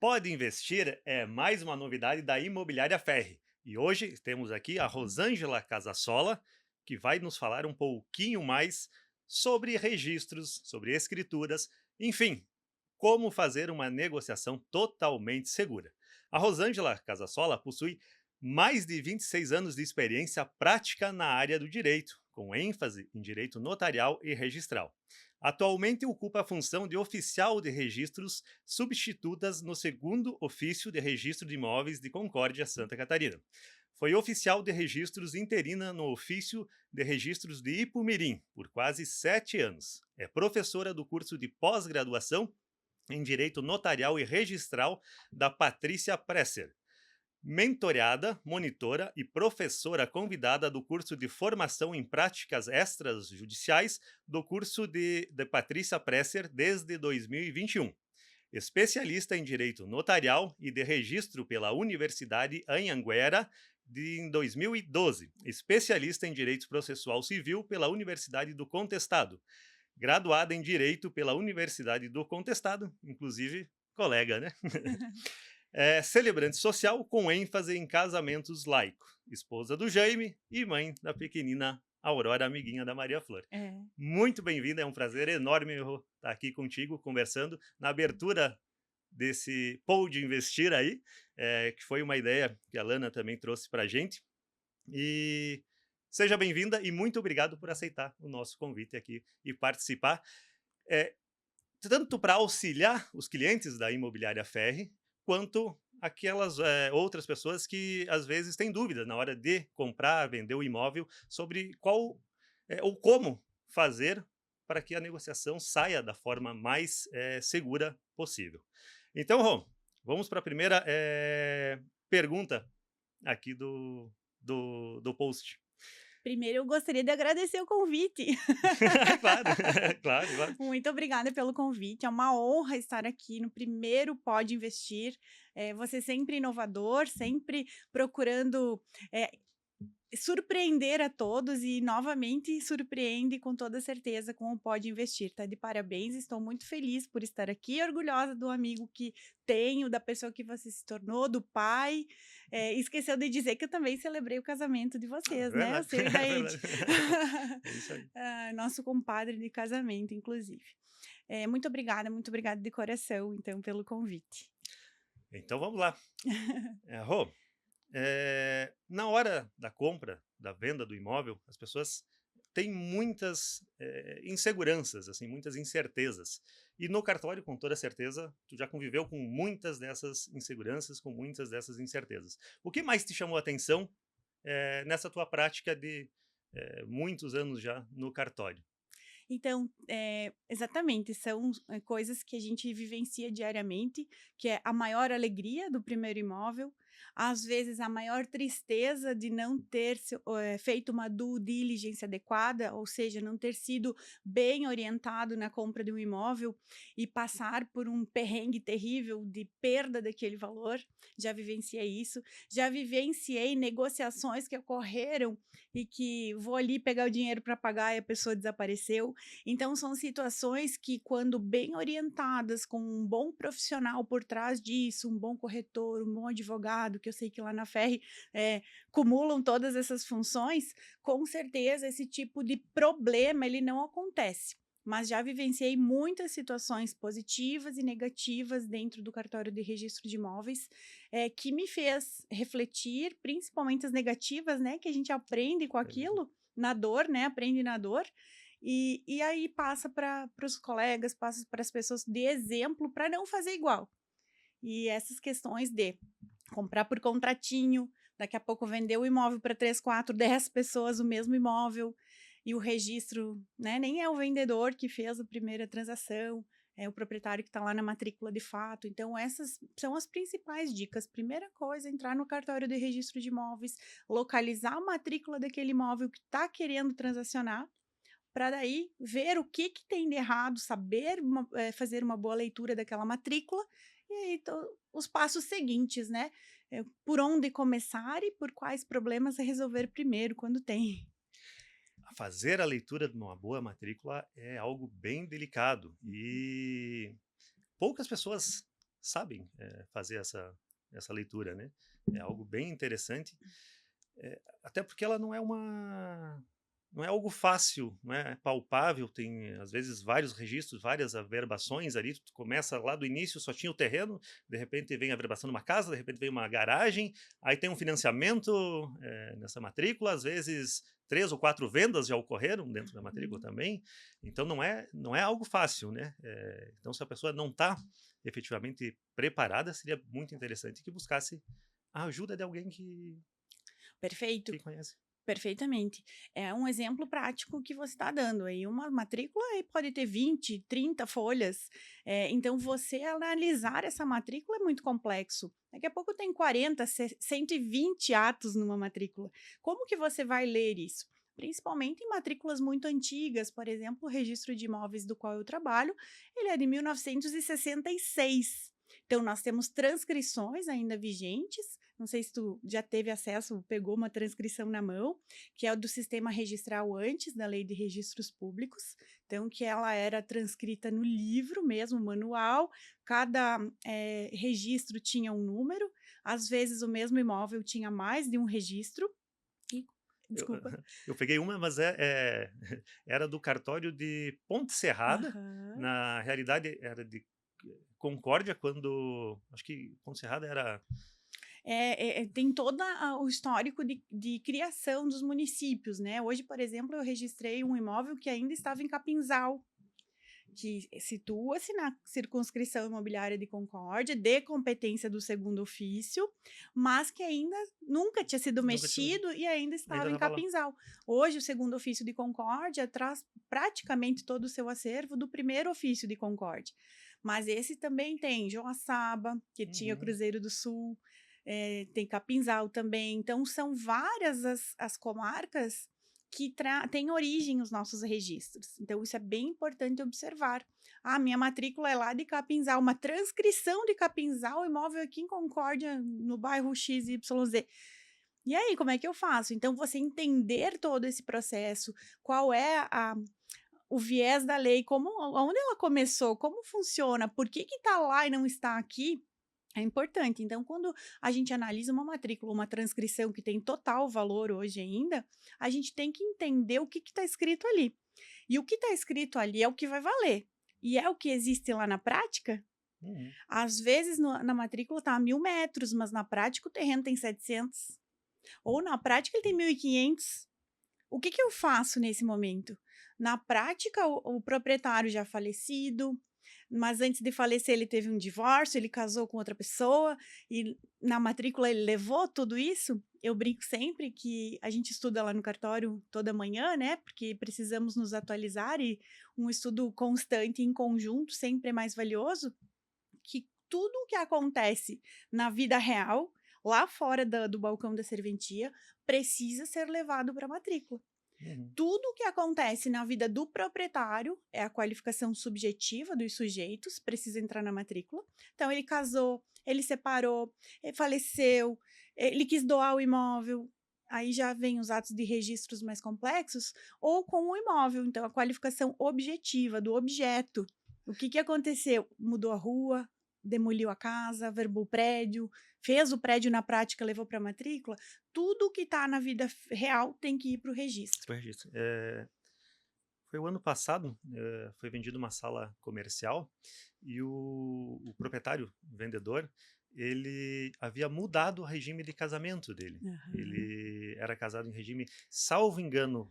Pode Investir é mais uma novidade da Imobiliária Ferri. E hoje temos aqui a Rosângela Casasola, que vai nos falar um pouquinho mais sobre registros, sobre escrituras, enfim, como fazer uma negociação totalmente segura. A Rosângela Casasola possui mais de 26 anos de experiência prática na área do direito, com ênfase em direito notarial e registral. Atualmente ocupa a função de oficial de registros substitutas no segundo ofício de registro de imóveis de Concórdia, Santa Catarina. Foi oficial de registros interina no ofício de registros de Ipumirim por quase 7 anos. É professora do curso de pós-graduação em Direito Notarial e Registral da Patrícia Presser. Mentorada, monitora e professora convidada do curso de formação em práticas extrajudiciais do curso de Patrícia Presser desde 2021. Especialista em Direito Notarial e de Registro pela Universidade Anhanguera em 2012. Especialista em Direito Processual Civil pela Universidade do Contestado. Graduada em Direito pela Universidade do Contestado, inclusive colega, né? É celebrante social com ênfase em casamentos laicos. Esposa do Jaime e mãe da pequenina Aurora, amiguinha da Maria Flor. É. Muito bem-vinda, é um prazer enorme eu estar aqui contigo, conversando na abertura desse Pode Investir aí, que foi uma ideia que a Lana também trouxe para a gente. E seja bem-vinda e muito obrigado por aceitar o nosso convite aqui e participar. É, tanto para auxiliar os clientes da Imobiliária Ferri, quanto aquelas outras pessoas que às vezes têm dúvidas na hora de comprar, vender o imóvel sobre qual ou como fazer para que a negociação saia da forma mais segura possível. Então, Rom, vamos para a primeira pergunta aqui do post. Primeiro, eu gostaria de agradecer o convite. Claro, claro, claro. Muito obrigada pelo convite. É uma honra estar aqui no primeiro Pode Investir. Você sempre inovador, sempre procurando surpreender a todos e novamente surpreende com toda certeza com o Pode Investir. Tá de parabéns, estou muito feliz por estar aqui, orgulhosa do amigo que tenho, da pessoa que você se tornou, do pai. Esqueceu de dizer que eu também celebrei o casamento de É vocês, né? Eu verdade, sei é daí. verdade. É isso aí. Nosso compadre de casamento, inclusive. Muito obrigada de coração, então, pelo convite. Então vamos lá. Rô, na hora da compra, da venda do imóvel, as pessoas têm muitas inseguranças, assim, muitas incertezas. E no cartório, com toda certeza, tu já conviveu com muitas dessas inseguranças, com muitas dessas incertezas. O que mais te chamou a atenção nessa tua prática de muitos anos já no cartório? Então, exatamente, são, coisas que a gente vivencia diariamente, que é a maior alegria do primeiro imóvel, às vezes a maior tristeza de não ter feito uma due diligence adequada, ou seja, não ter sido bem orientado na compra de um imóvel e passar por um perrengue terrível de perda daquele valor. Já vivenciei isso, já vivenciei negociações que ocorreram e que vou ali pegar o dinheiro para pagar e a pessoa desapareceu. Então, são situações que, quando bem orientadas, com um bom profissional por trás disso, um bom corretor, um bom advogado, que eu sei que lá na Ferri cumulam todas essas funções, com certeza esse tipo de problema ele não acontece. Mas já vivenciei muitas situações positivas e negativas dentro do cartório de registro de imóveis, que me fez refletir, principalmente as negativas, né, que a gente aprende com aquilo, na dor, né, aprende na dor, e aí passa para os colegas, passa para as pessoas de exemplo para não fazer igual. E essas questões de comprar por contratinho, daqui a pouco vender o imóvel para 3, 4, 10 pessoas o mesmo imóvel, e o registro, né, nem é o vendedor que fez a primeira transação, é o proprietário que está lá na matrícula de fato. Então, essas são as principais dicas. Primeira coisa, entrar no cartório de registro de imóveis, localizar a matrícula daquele imóvel que está querendo transacionar, para daí ver o que que tem de errado, saber fazer uma boa leitura daquela matrícula, e aí os passos seguintes, né, por onde começar e por quais problemas resolver primeiro, quando tem. Fazer a leitura de uma boa matrícula é algo bem delicado e poucas pessoas sabem fazer essa leitura, né? É algo bem interessante, até porque ela não é algo fácil, não é palpável, tem às vezes vários registros, várias averbações ali, tu começa lá do início, só tinha o terreno, de repente vem a averbação de uma casa, de repente vem uma garagem, aí tem um financiamento nessa matrícula, às vezes 3 ou 4 vendas já ocorreram dentro da matrícula também, então não é algo fácil, né? Então se a pessoa não está efetivamente preparada, seria muito interessante que buscasse a ajuda de alguém Perfeito. que conhece. Perfeitamente. É um exemplo prático que você está dando aí. Uma matrícula aí pode ter 20, 30 folhas. Então, você analisar essa matrícula é muito complexo. Daqui a pouco tem 40, 120 atos numa matrícula. Como que você vai ler isso? Principalmente em matrículas muito antigas, por exemplo, o registro de imóveis do qual eu trabalho, ele é de 1966. Então, nós temos transcrições ainda vigentes. Não sei se tu já teve acesso, pegou uma transcrição na mão, que é o do sistema registral antes da Lei de Registros Públicos. Então, que ela era transcrita no livro mesmo, manual. Cada registro tinha um número. Às vezes, o mesmo imóvel tinha mais de um registro. E, Eu, desculpa. eu peguei uma, mas era do cartório de Ponte Serrada. Aham. Na realidade, era de Concórdia, quando. Acho que Ponte Serrada era. Tem todo o histórico de criação dos municípios, né? Hoje, por exemplo, eu registrei um imóvel que ainda estava em Capinzal, que situa-se na circunscrição imobiliária de Concórdia, de competência do segundo ofício, mas que ainda nunca tinha sido Nunca tinha. mexido e ainda Ainda estava em estava lá. Capinzal. Hoje, o segundo ofício de Concórdia traz praticamente todo o seu acervo do primeiro ofício de Concórdia. Mas esse também tem Joaçaba, que tinha Uhum. Cruzeiro do Sul, tem Capinzal também. Então, são várias as comarcas que têm origem os nossos registros. Então, isso é bem importante observar. Ah, minha matrícula é lá de Capinzal, uma transcrição de Capinzal, imóvel aqui em Concórdia, no bairro XYZ. E aí, como é que eu faço? Então, você entender todo esse processo, qual é o viés da lei, onde ela começou, como funciona, por que está lá e não está aqui, é importante. Então, quando a gente analisa uma matrícula, uma transcrição que tem total valor hoje ainda, a gente tem que entender o que está escrito ali. E o que está escrito ali é o que vai valer. E é o que existe lá na prática? Uhum. Às vezes na matrícula está a 1.000 metros, mas na prática o terreno tem 700. Ou na prática ele tem 1.500. O que eu faço nesse momento? Na prática, o proprietário já falecido, mas antes de falecer ele teve um divórcio, ele casou com outra pessoa e na matrícula ele levou tudo isso. Eu brinco sempre que a gente estuda lá no cartório toda manhã, né? Porque precisamos nos atualizar e um estudo constante em conjunto sempre é mais valioso. Que tudo o que acontece na vida real, lá fora do balcão da serventia, precisa ser levado para a matrícula. Uhum. Tudo o que acontece na vida do proprietário é a qualificação subjetiva dos sujeitos, precisa entrar na matrícula. Então, ele casou, ele separou, ele faleceu, ele quis doar o imóvel, aí já vem os atos de registros mais complexos, ou com o imóvel, então a qualificação objetiva do objeto. O que aconteceu? Mudou a rua, demoliu a casa, averbou o prédio, fez o prédio na prática, levou para a matrícula. Tudo que está na vida real tem que ir para o registro. Pro registro. Foi o ano passado, foi vendida uma sala comercial e o proprietário, o vendedor, ele havia mudado o regime de casamento dele. Aham. Ele era casado em regime, salvo engano,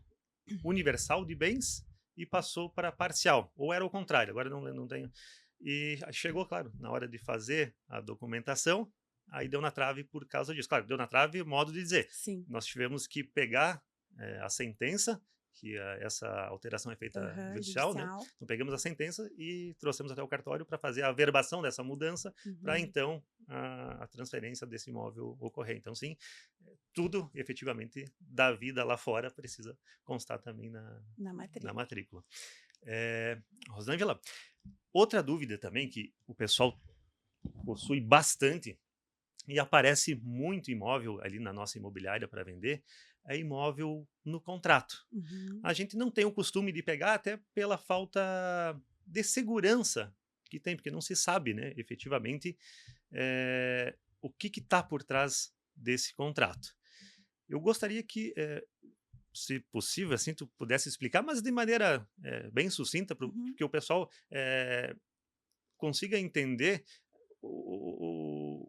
universal de bens e passou para parcial, ou era o contrário, agora não tenho. E chegou, claro, na hora de fazer a documentação, aí deu na trave por causa disso. Claro, deu na trave, modo de dizer. Sim. Nós tivemos que pegar a sentença, que essa alteração é feita Aham, judicial, né? judicial. Então pegamos a sentença e trouxemos até o cartório para fazer a averbação dessa mudança, para Uhum. então a transferência desse imóvel ocorrer. Então sim, tudo efetivamente da vida lá fora precisa constar também Na na matrícula. matrícula. Rosângela, outra dúvida também que o pessoal possui bastante e aparece muito imóvel ali na nossa imobiliária para vender, é imóvel no contrato. Uhum. A gente não tem o costume de pegar até pela falta de segurança que tem, porque não se sabe, né, efetivamente, o que está por trás desse contrato. Eu gostaria que, se possível, assim, tu pudesse explicar, mas de maneira bem sucinta, Uhum. que o pessoal consiga entender o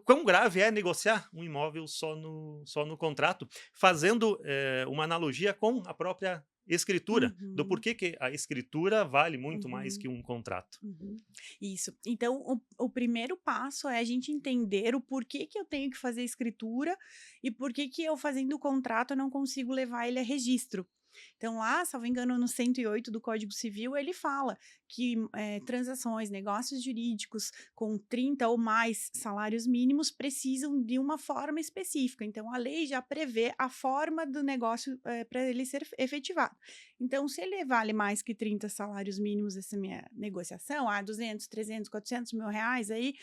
quão grave é negociar um imóvel só no contrato, fazendo uma analogia com a própria escritura, do Uhum. porquê que a escritura vale muito mais que Uhum. um contrato. Uhum. Isso. Então, o primeiro passo é a gente entender o porquê que eu tenho que fazer escritura e por que eu, fazendo o contrato, eu não consigo levar ele a registro. Então, lá, salvo engano, no 108 do Código Civil, ele fala que transações, negócios jurídicos com 30 ou mais salários mínimos precisam de uma forma específica. Então, a lei já prevê a forma do negócio para ele ser efetivado. Então, se ele vale mais que 30 salários mínimos, essa minha negociação, 200, 300, 400 mil reais aí,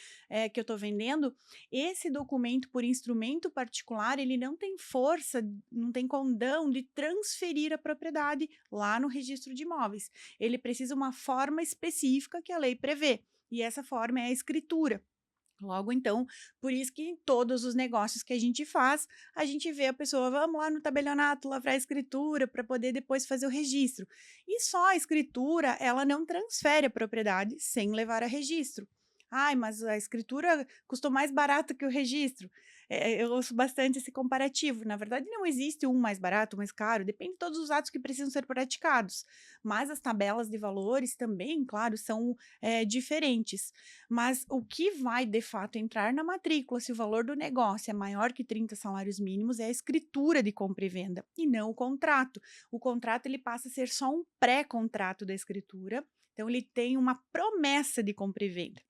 que eu estou vendendo, esse documento, por instrumento particular, ele não tem força, não tem condão de transferir a propriedade lá no registro de imóveis. Ele precisa uma forma específica que a lei prevê, e essa forma é a escritura. Logo, então, por isso que em todos os negócios que a gente faz, a gente vê a pessoa, vamos lá no tabelionato, lavrar a escritura para poder depois fazer o registro. E só a escritura, ela não transfere a propriedade sem levar a registro. Ai, mas a escritura custou mais barato que o registro. Eu ouço bastante esse comparativo. Na verdade, não existe um mais barato, um mais caro, depende de todos os atos que precisam ser praticados. Mas as tabelas de valores também, claro, são diferentes. Mas o que vai, de fato, entrar na matrícula, se o valor do negócio é maior que 30 salários mínimos, é a escritura de compra e venda, e não o contrato. O contrato ele passa a ser só um pré-contrato da escritura, então ele tem uma promessa de compra e venda.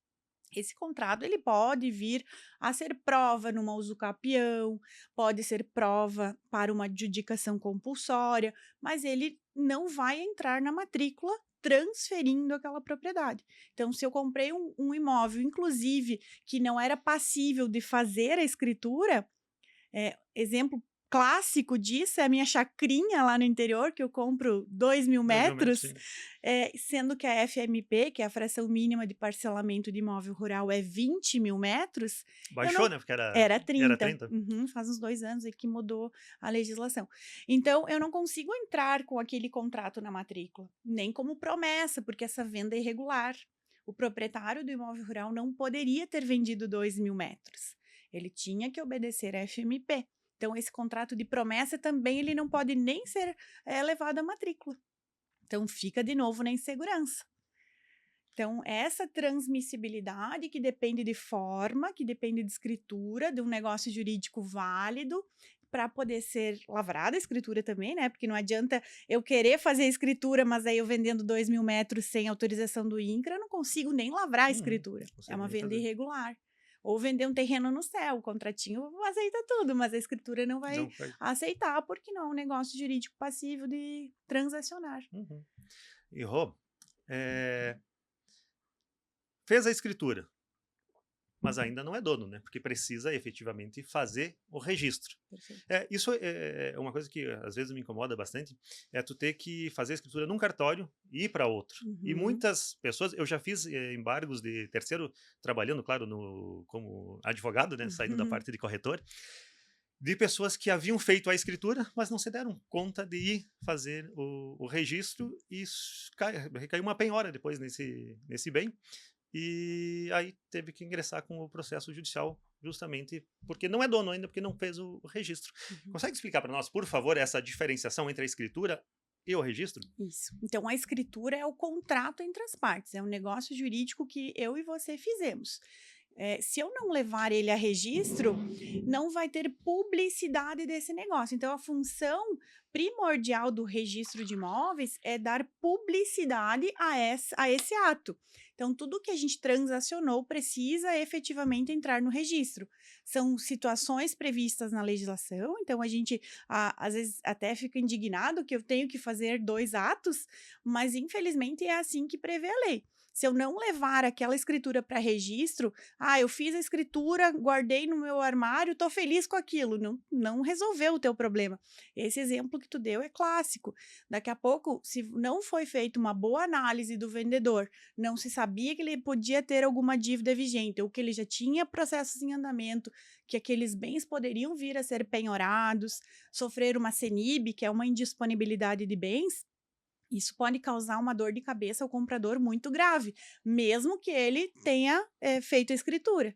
Esse contrato ele pode vir a ser prova numa usucapião, pode ser prova para uma adjudicação compulsória, mas ele não vai entrar na matrícula transferindo aquela propriedade. Então, se eu comprei um imóvel, inclusive, que não era passível de fazer a escritura, exemplo clássico disso é a minha chacrinha lá no interior, que eu compro 2.000 2 mil metros, metros, sim. sendo que a FMP, que é a fração mínima de parcelamento de imóvel rural, é 20.000 metros, eu Baixou, não. né? Porque Era era 30. 30. Uhum, faz uns 2 anos aí que mudou a legislação. Então, eu não consigo entrar com aquele contrato na matrícula, nem como promessa, porque essa venda é irregular. O proprietário do imóvel rural não poderia ter vendido 2.000 metros. Ele tinha que obedecer a FMP. Então, esse contrato de promessa também ele não pode nem ser levado à matrícula. Então, fica de novo na insegurança. Então, essa transmissibilidade que depende de forma, que depende de escritura, de um negócio jurídico válido, para poder ser lavrada a escritura também, né? Porque não adianta eu querer fazer a escritura, mas aí eu vendendo 2.000 metros sem autorização do INCRA, eu não consigo nem lavrar a Uhum. escritura. É Consegue uma nem venda fazer. irregular. Ou vender um terreno no céu, o contratinho aceita tudo, mas a escritura não vai Não faz. aceitar, porque não é um negócio jurídico passível de transacionar. Uhum. E, Rô, fez a escritura, mas ainda não é dono, né? Porque precisa efetivamente fazer o registro. Perfeito. Isso é uma coisa que às vezes me incomoda bastante, é tu ter que fazer a escritura num cartório e ir para outro. E Uhum, muitas pessoas, eu já fiz embargos de terceiro, trabalhando, claro, como advogado, né? Saindo da uhum, parte de corretor, de pessoas que haviam feito a escritura, mas não se deram conta de ir fazer o registro e recaiu uma penhora depois nesse bem. E aí teve que ingressar com o processo judicial, justamente porque não é dono ainda, porque não fez o registro. uhum. Consegue explicar para nós, por favor, essa diferenciação entre a escritura e o registro? Isso. Então, a escritura é o contrato entre as partes, é um negócio jurídico que eu e você fizemos. Se eu não levar ele a registro, não vai ter publicidade desse negócio. Então, a função primordial do registro de imóveis é dar publicidade a esse ato. Então, tudo que a gente transacionou precisa efetivamente entrar no registro. São situações previstas na legislação, então a gente às vezes até fica indignado que eu tenho que fazer 2 atos, mas infelizmente é assim que prevê a lei. Se eu não levar aquela escritura para registro, eu fiz a escritura, guardei no meu armário, estou feliz com aquilo. Não, não resolveu o teu problema. Esse exemplo que tu deu é clássico. Daqui a pouco, se não foi feita uma boa análise do vendedor, não se sabia que ele podia ter alguma dívida vigente, ou que ele já tinha processos em andamento, que aqueles bens poderiam vir a ser penhorados, sofrer uma CENIB, que é uma indisponibilidade de bens, isso pode causar uma dor de cabeça ao comprador muito grave, mesmo que ele tenha feito a escritura.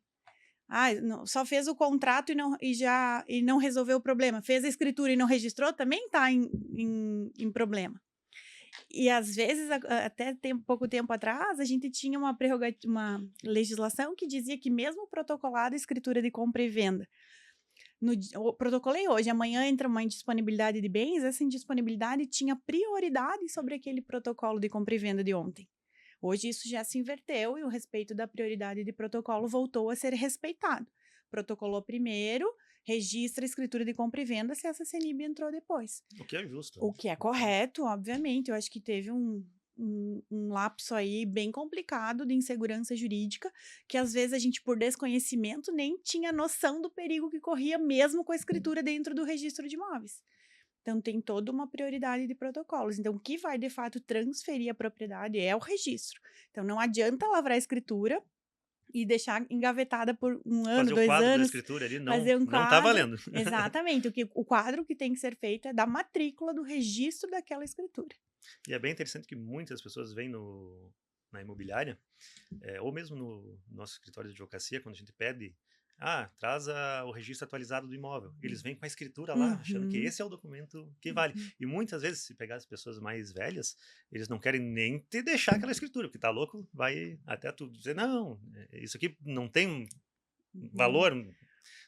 Só fez o contrato e não resolveu o problema. Fez a escritura e não registrou, também está em problema. E às vezes, até pouco tempo atrás, a gente tinha uma legislação que dizia que mesmo protocolada a escritura de compra e venda, protocolei hoje, amanhã entra uma indisponibilidade de bens, essa indisponibilidade tinha prioridade sobre aquele protocolo de compra e venda de ontem. Hoje isso já se inverteu e o respeito da prioridade de protocolo voltou a ser respeitado. Protocolou primeiro, registra a escritura de compra e venda se essa CENIB entrou depois. O que é justo. O que é correto, obviamente. Eu acho que teve um lapso aí bem complicado de insegurança jurídica, que às vezes a gente, por desconhecimento, nem tinha noção do perigo que corria mesmo com a escritura dentro do registro de imóveis. Então, tem toda uma prioridade de protocolos. Então, o que vai, de fato, transferir a propriedade é o registro. Então, não adianta lavrar a escritura e deixar engavetada por um ano, fazer 2 o quadro anos. Da escritura ali não quadro, tá valendo. Exatamente. O quadro que tem que ser feito é da matrícula do registro daquela escritura. E é bem interessante que muitas pessoas vêm na imobiliária, ou mesmo no nosso escritório de advocacia, quando a gente pede, traz o registro atualizado do imóvel. Eles vêm com a escritura lá, achando que esse é o documento que vale. E muitas vezes, se pegar as pessoas mais velhas, eles não querem nem te deixar aquela escritura, porque tá louco, vai até tu dizer, não, isso aqui não tem valor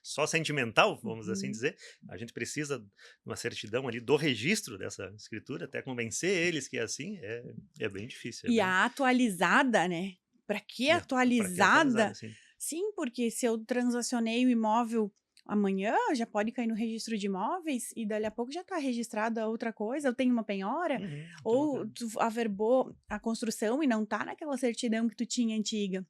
só sentimental, vamos assim dizer. A gente precisa de uma certidão ali do registro dessa escritura, até convencer eles que é assim, é bem difícil. A atualizada, né? Para que atualizada? Sim, porque se eu transacionei o imóvel amanhã, já pode cair no registro de imóveis e dali a pouco já está registrada outra coisa, eu tenho uma penhora, ou tu averbou a construção e não está naquela certidão que tu tinha antiga.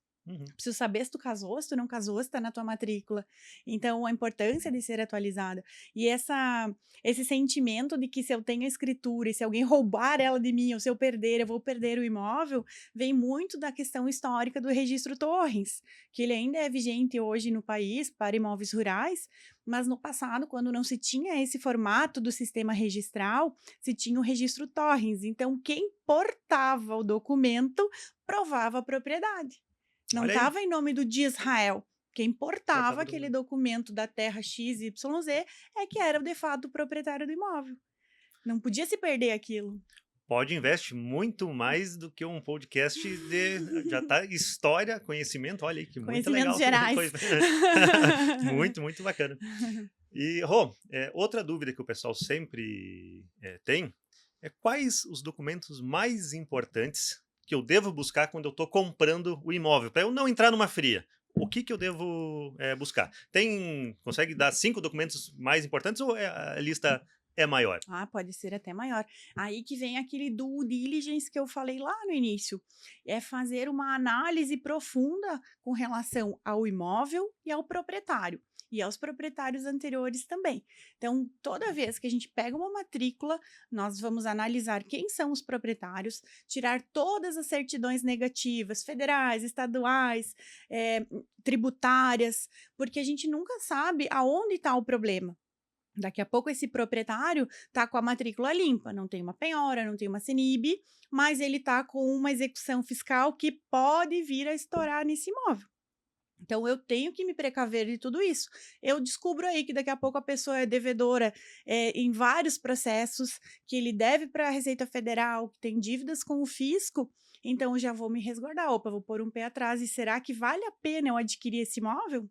Preciso saber se tu casou, se tu não casou, se tá na tua matrícula. Então, a importância de ser atualizada. E esse sentimento de que se eu tenho a escritura e se alguém roubar ela de mim, ou se eu perder, eu vou perder o imóvel, vem muito da questão histórica do registro Torrens, que ele ainda é vigente hoje no país para imóveis rurais, mas no passado, quando não se tinha esse formato do sistema registral, se tinha o registro Torrens. Então, quem portava o documento provava a propriedade. Não estava em nome do de Israel. Quem portava aquele documento da terra XYZ é que era, de fato, o proprietário do imóvel. Não podia se perder aquilo. Pode investe muito mais do que um podcast de já tá história, conhecimento, olha aí que muito legal. Gerais. Muito, muito bacana. E, Rô, outra dúvida que o pessoal sempre tem é quais os documentos mais importantes que eu devo buscar quando eu estou comprando o imóvel, para eu não entrar numa fria. O que eu devo buscar? Consegue dar 5 documentos mais importantes ou a lista é maior? Pode ser até maior. Aí que vem aquele due diligence que eu falei lá no início. É fazer uma análise profunda com relação ao imóvel e ao proprietário. E aos proprietários anteriores também. Então, toda vez que a gente pega uma matrícula, nós vamos analisar quem são os proprietários, tirar todas as certidões negativas, federais, estaduais, tributárias, porque a gente nunca sabe aonde está o problema. Daqui a pouco esse proprietário está com a matrícula limpa, não tem uma penhora, não tem uma CENIB, mas ele está com uma execução fiscal que pode vir a estourar nesse imóvel. Então, eu tenho que me precaver de tudo isso. Eu descubro aí que daqui a pouco a pessoa é devedora em vários processos, que ele deve para a Receita Federal, que tem dívidas com o fisco, então eu já vou me resguardar. Vou pôr um pé atrás. E será que vale a pena eu adquirir esse imóvel?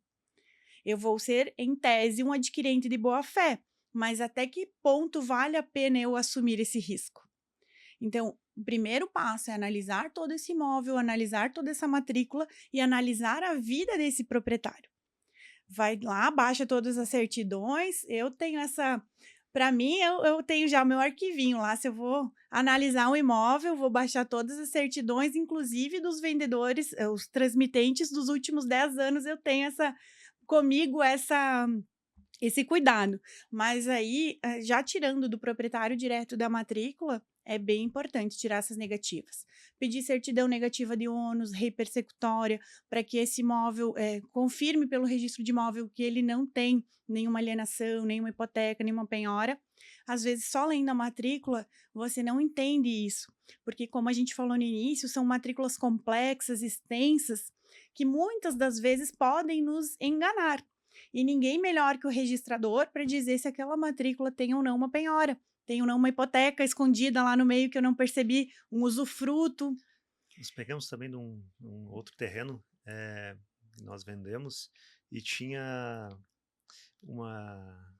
Eu vou ser, em tese, um adquirente de boa-fé, mas até que ponto vale a pena eu assumir esse risco? Então, o primeiro passo é analisar todo esse imóvel, analisar toda essa matrícula e analisar a vida desse proprietário. Vai lá, baixa todas as certidões, eu tenho essa Para mim, eu tenho já o meu arquivinho lá, se eu vou analisar um imóvel, vou baixar todas as certidões, inclusive dos vendedores, os transmitentes dos últimos 10 anos, eu tenho comigo esse cuidado. Mas aí, já tirando do proprietário direto da matrícula, é bem importante tirar essas negativas. Pedir certidão negativa de ônus, repersecutória, para que esse imóvel confirme pelo registro de imóvel que ele não tem nenhuma alienação, nenhuma hipoteca, nenhuma penhora. Às vezes, só lendo a matrícula, você não entende isso, porque como a gente falou no início, são matrículas complexas, extensas, que muitas das vezes podem nos enganar. E ninguém melhor que o registrador para dizer se aquela matrícula tem ou não uma penhora, tem ou não uma hipoteca escondida lá no meio que eu não percebi, um usufruto. Nós pegamos também num outro terreno, nós vendemos e tinha uma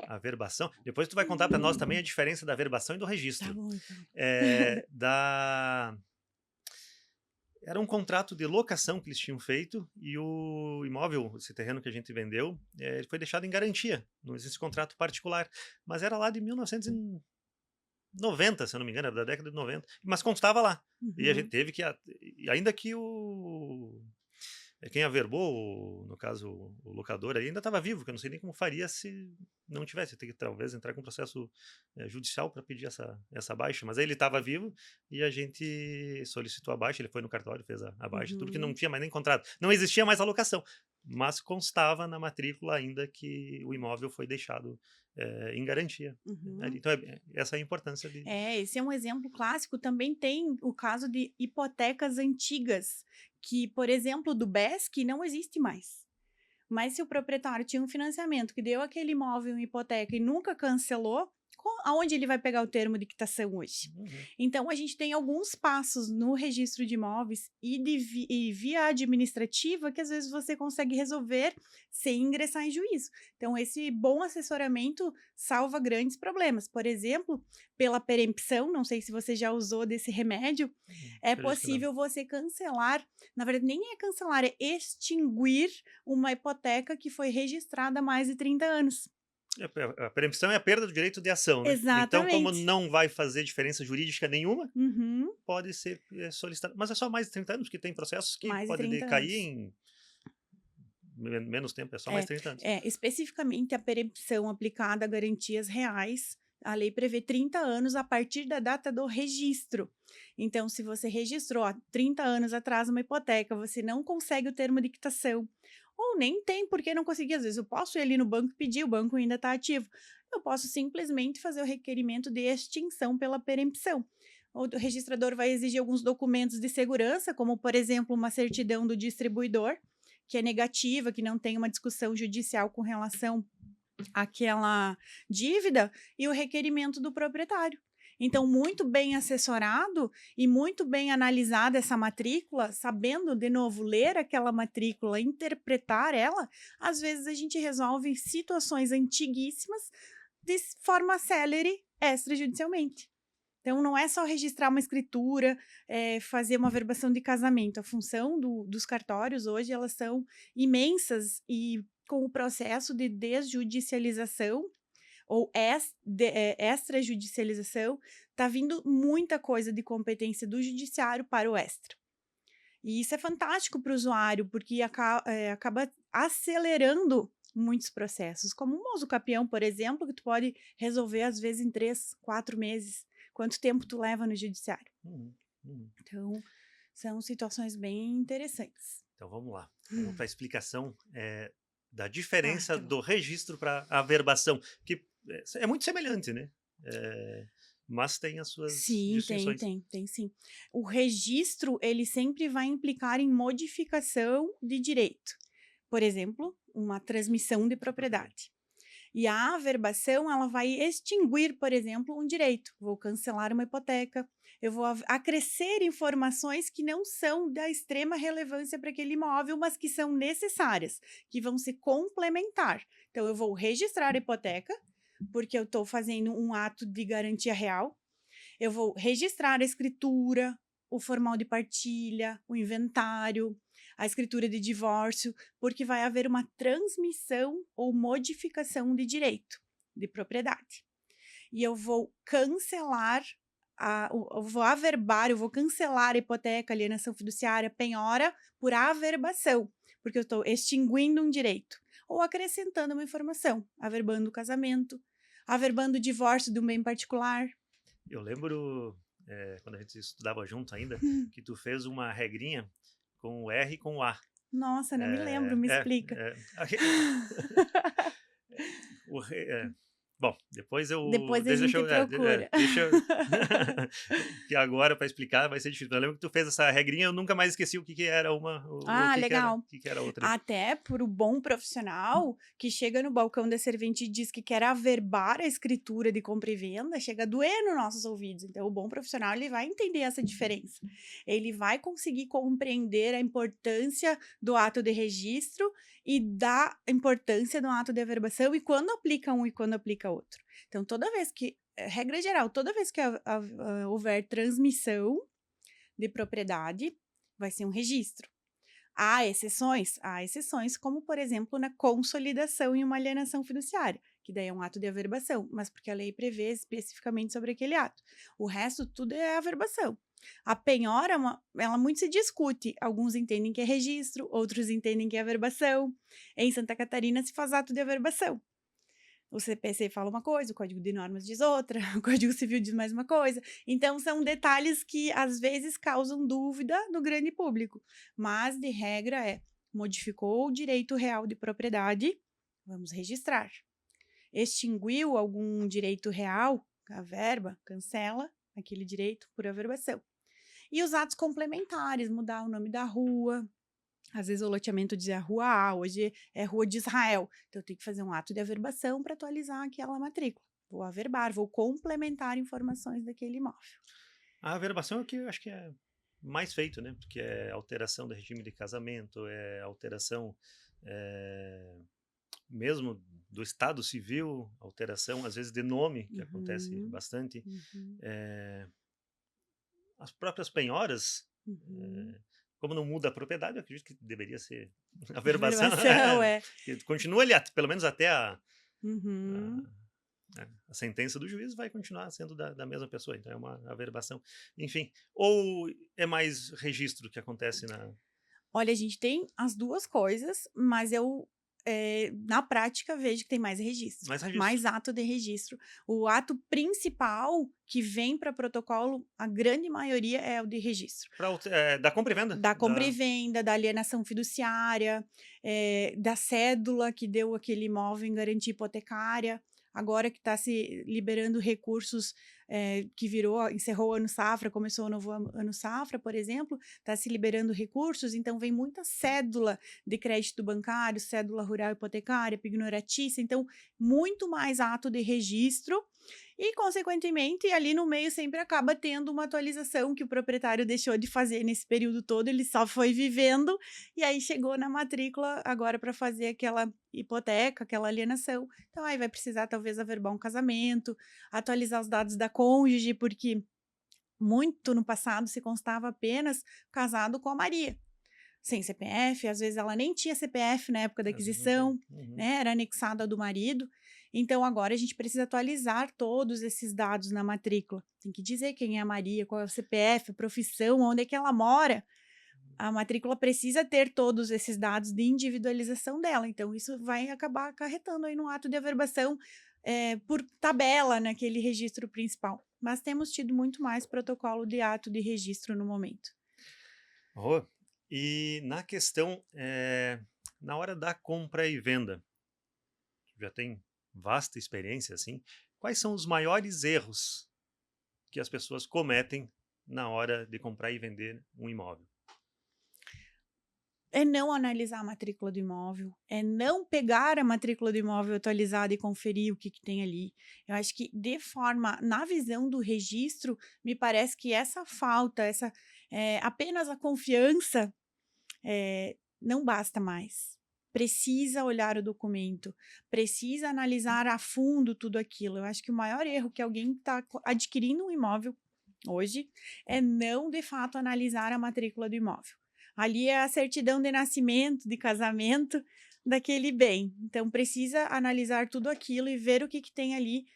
averbação. Depois tu vai contar para nós também a diferença da averbação e do Tá registro. bom, então. Era um contrato de locação que eles tinham feito e o imóvel, esse terreno que a gente vendeu, ele foi deixado em garantia. Não existe contrato particular, mas era lá de 1990, se eu não me engano, era da década de 90, mas constava lá. E a gente Uhum. teve que, ainda que quem averbou, no caso o locador, ainda estava vivo, que eu não sei nem como faria se não tivesse. Tem que talvez entrar com processo judicial para pedir essa baixa. Mas aí ele estava vivo e a gente solicitou a baixa. Ele foi no cartório, fez a baixa, tudo que não Uhum. tinha mais nem contrato. Não existia mais a locação, mas constava na matrícula ainda que o imóvel foi deixado em garantia. Uhum. Então, essa é a importância de. Esse é um exemplo clássico. Também tem o caso de hipotecas antigas, que, por exemplo, do BESC não existe mais. Mas se o proprietário tinha um financiamento que deu aquele imóvel em hipoteca e nunca cancelou, aonde ele vai pegar o termo de quitação hoje? Uhum. Então, a gente tem alguns passos no registro de imóveis e via administrativa que às vezes você consegue resolver sem ingressar em juízo. Então, esse bom assessoramento salva grandes problemas. Por exemplo, pela perempção, não sei se você já usou desse remédio, é Acredito que não. possível você cancelar, na verdade, nem é cancelar, é extinguir uma hipoteca que foi registrada há mais de 30 anos. A preempção é a perda do direito de ação, né? Então, como Exatamente. não vai fazer diferença jurídica nenhuma, Uhum. pode ser solicitado. Mas é só mais de 30 anos, que tem processos que Mais de podem 30 decair anos. em menos tempo, é só mais É, 30 anos. especificamente a perempção aplicada a garantias reais, a lei prevê 30 anos a partir da data do registro. Então, se você registrou há 30 anos atrás uma hipoteca, você não consegue o termo de quitação, ou nem tem porque não conseguir. Às vezes eu posso ir ali no banco e pedir, o banco ainda está ativo. Eu posso simplesmente fazer o requerimento de extinção pela perempção. O registrador vai exigir alguns documentos de segurança, como, por exemplo, uma certidão do distribuidor, que é negativa, que não tem uma discussão judicial com relação àquela dívida, e o requerimento do proprietário. Então, muito bem assessorado e muito bem analisada essa matrícula, sabendo, de novo, ler aquela matrícula, interpretar ela, às vezes a gente resolve situações antiguíssimas de forma célere extrajudicialmente. Então, não é só registrar uma escritura, fazer uma verbação de casamento. A função dos cartórios hoje, elas são imensas e com o processo de desjudicialização ou extrajudicialização, está vindo muita coisa de competência do judiciário para o extra. E isso é fantástico para o usuário, porque acaba acelerando muitos processos, como o mozo capião, por exemplo, que tu pode resolver às vezes em 3, 4 meses. Quanto tempo tu leva no judiciário? Uhum, uhum. Então, são situações bem interessantes. Então vamos lá. Vamos para a explicação da diferença Tá bom. do registro para a averbação, que é muito semelhante, né? Mas tem as suas Sim, distinções. tem sim. O registro, ele sempre vai implicar em modificação de direito. Por exemplo, uma transmissão de propriedade. E a averbação, ela vai extinguir, por exemplo, um direito. Vou cancelar uma hipoteca, eu vou acrescer informações que não são da extrema relevância para aquele imóvel, mas que são necessárias, que vão se complementar. Então, eu vou registrar a hipoteca, porque eu estou fazendo um ato de garantia real. Eu vou registrar a escritura, o formal de partilha, o inventário, a escritura de divórcio, porque vai haver uma transmissão ou modificação de direito, de propriedade. e eu vou cancelar, eu vou averbar, eu vou cancelar a hipoteca, alienação fiduciária, penhora por averbação, porque eu estou extinguindo um direito, ou acrescentando uma informação, averbando o casamento, averbando o divórcio de um bem particular. Eu lembro, quando a gente estudava junto ainda, que tu fez uma regrinha com o R e com o A. Nossa, não me lembro, me explica. O re- Bom, depois eu. Depois a Deixa gente eu. procura. Deixa eu. Que agora, para explicar, vai ser difícil. Eu lembro que tu fez essa regrinha, eu nunca mais esqueci o que, que era uma. O que Legal. que era outra. Até por o bom profissional que chega no balcão da servente e diz que quer averbar a escritura de compra e venda, chega a doer nos nossos ouvidos. Então, o bom profissional ele vai entender essa diferença. Ele vai conseguir compreender a importância do ato de registro e da importância do ato de averbação e quando aplica um e quando aplica outro. Então, toda vez que, regra geral, toda vez que houver transmissão de propriedade, vai ser um registro. Há exceções, como, por exemplo, na consolidação em uma alienação fiduciária, que daí é um ato de averbação, mas porque a lei prevê especificamente sobre aquele ato. O resto, tudo é averbação. A penhora, ela muito se discute. Alguns entendem que é registro, outros entendem que é averbação. Em Santa Catarina se faz ato de averbação. O CPC fala uma coisa, o Código de Normas diz outra, o Código Civil diz mais uma coisa. Então, são detalhes que, às vezes, causam dúvida no grande público. Mas, de regra, modificou o direito real de propriedade, vamos registrar. Extinguiu algum direito real, averba, cancela aquele direito por averbação. E os atos complementares, mudar o nome da rua. Às vezes o loteamento dizia Rua A, hoje é Rua de Israel. Então, eu tenho que fazer um ato de averbação para atualizar aquela matrícula. Vou averbar, vou complementar informações daquele imóvel. A averbação é o que eu acho que é mais feito, né? Porque é alteração do regime de casamento, é alteração mesmo do estado civil, alteração às vezes de nome, que acontece bastante. As próprias penhoras, como não muda a propriedade, eu acredito que deveria ser averbação. Continua ali, pelo menos até a sentença do juiz vai continuar sendo da mesma pessoa, então é uma averbação. Enfim, ou é mais registro que acontece na... Olha, a gente tem as duas coisas, mas eu, na prática, vejo que tem mais registro. Mais ato de registro. O ato principal que vem para protocolo, a grande maioria é o de registro. Da compra e venda? Da compra e venda, da alienação fiduciária, da cédula que deu aquele imóvel em garantia hipotecária. Agora que está se liberando recursos, que encerrou o ano safra, começou o novo ano safra, por exemplo, está se liberando recursos, então vem muita cédula de crédito bancário, cédula rural hipotecária, pignoratícia, então muito mais ato de registro e, consequentemente, ali no meio sempre acaba tendo uma atualização que o proprietário deixou de fazer nesse período todo, ele só foi vivendo e aí chegou na matrícula agora para fazer aquela hipoteca, aquela alienação. Então, aí vai precisar talvez averbar um casamento, atualizar os dados da cônjuge, porque muito no passado se constava apenas casado com a Maria. Sem CPF, às vezes ela nem tinha CPF na época da aquisição, né? Era anexada ao do marido. Então, agora a gente precisa atualizar todos esses dados na matrícula. Tem que dizer quem é a Maria, qual é o CPF, a profissão, onde é que ela mora. A matrícula precisa ter todos esses dados de individualização dela. Então, isso vai acabar acarretando aí no ato de averbação por tabela naquele registro principal. Mas temos tido muito mais protocolo de ato de registro no momento. E na questão, na hora da compra e venda, já tem vasta experiência, assim, quais são os maiores erros que as pessoas cometem na hora de comprar e vender um imóvel? É não analisar a matrícula do imóvel, é não pegar a matrícula do imóvel atualizada e conferir o que tem ali. Eu acho que, na visão do registro, me parece que essa falta, apenas a confiança, não basta mais. Precisa olhar o documento, precisa analisar a fundo tudo aquilo. Eu acho que o maior erro que alguém está adquirindo um imóvel hoje é não, de fato, analisar a matrícula do imóvel. Ali é a certidão de nascimento, de casamento daquele bem. Então, precisa analisar tudo aquilo e ver o que tem ali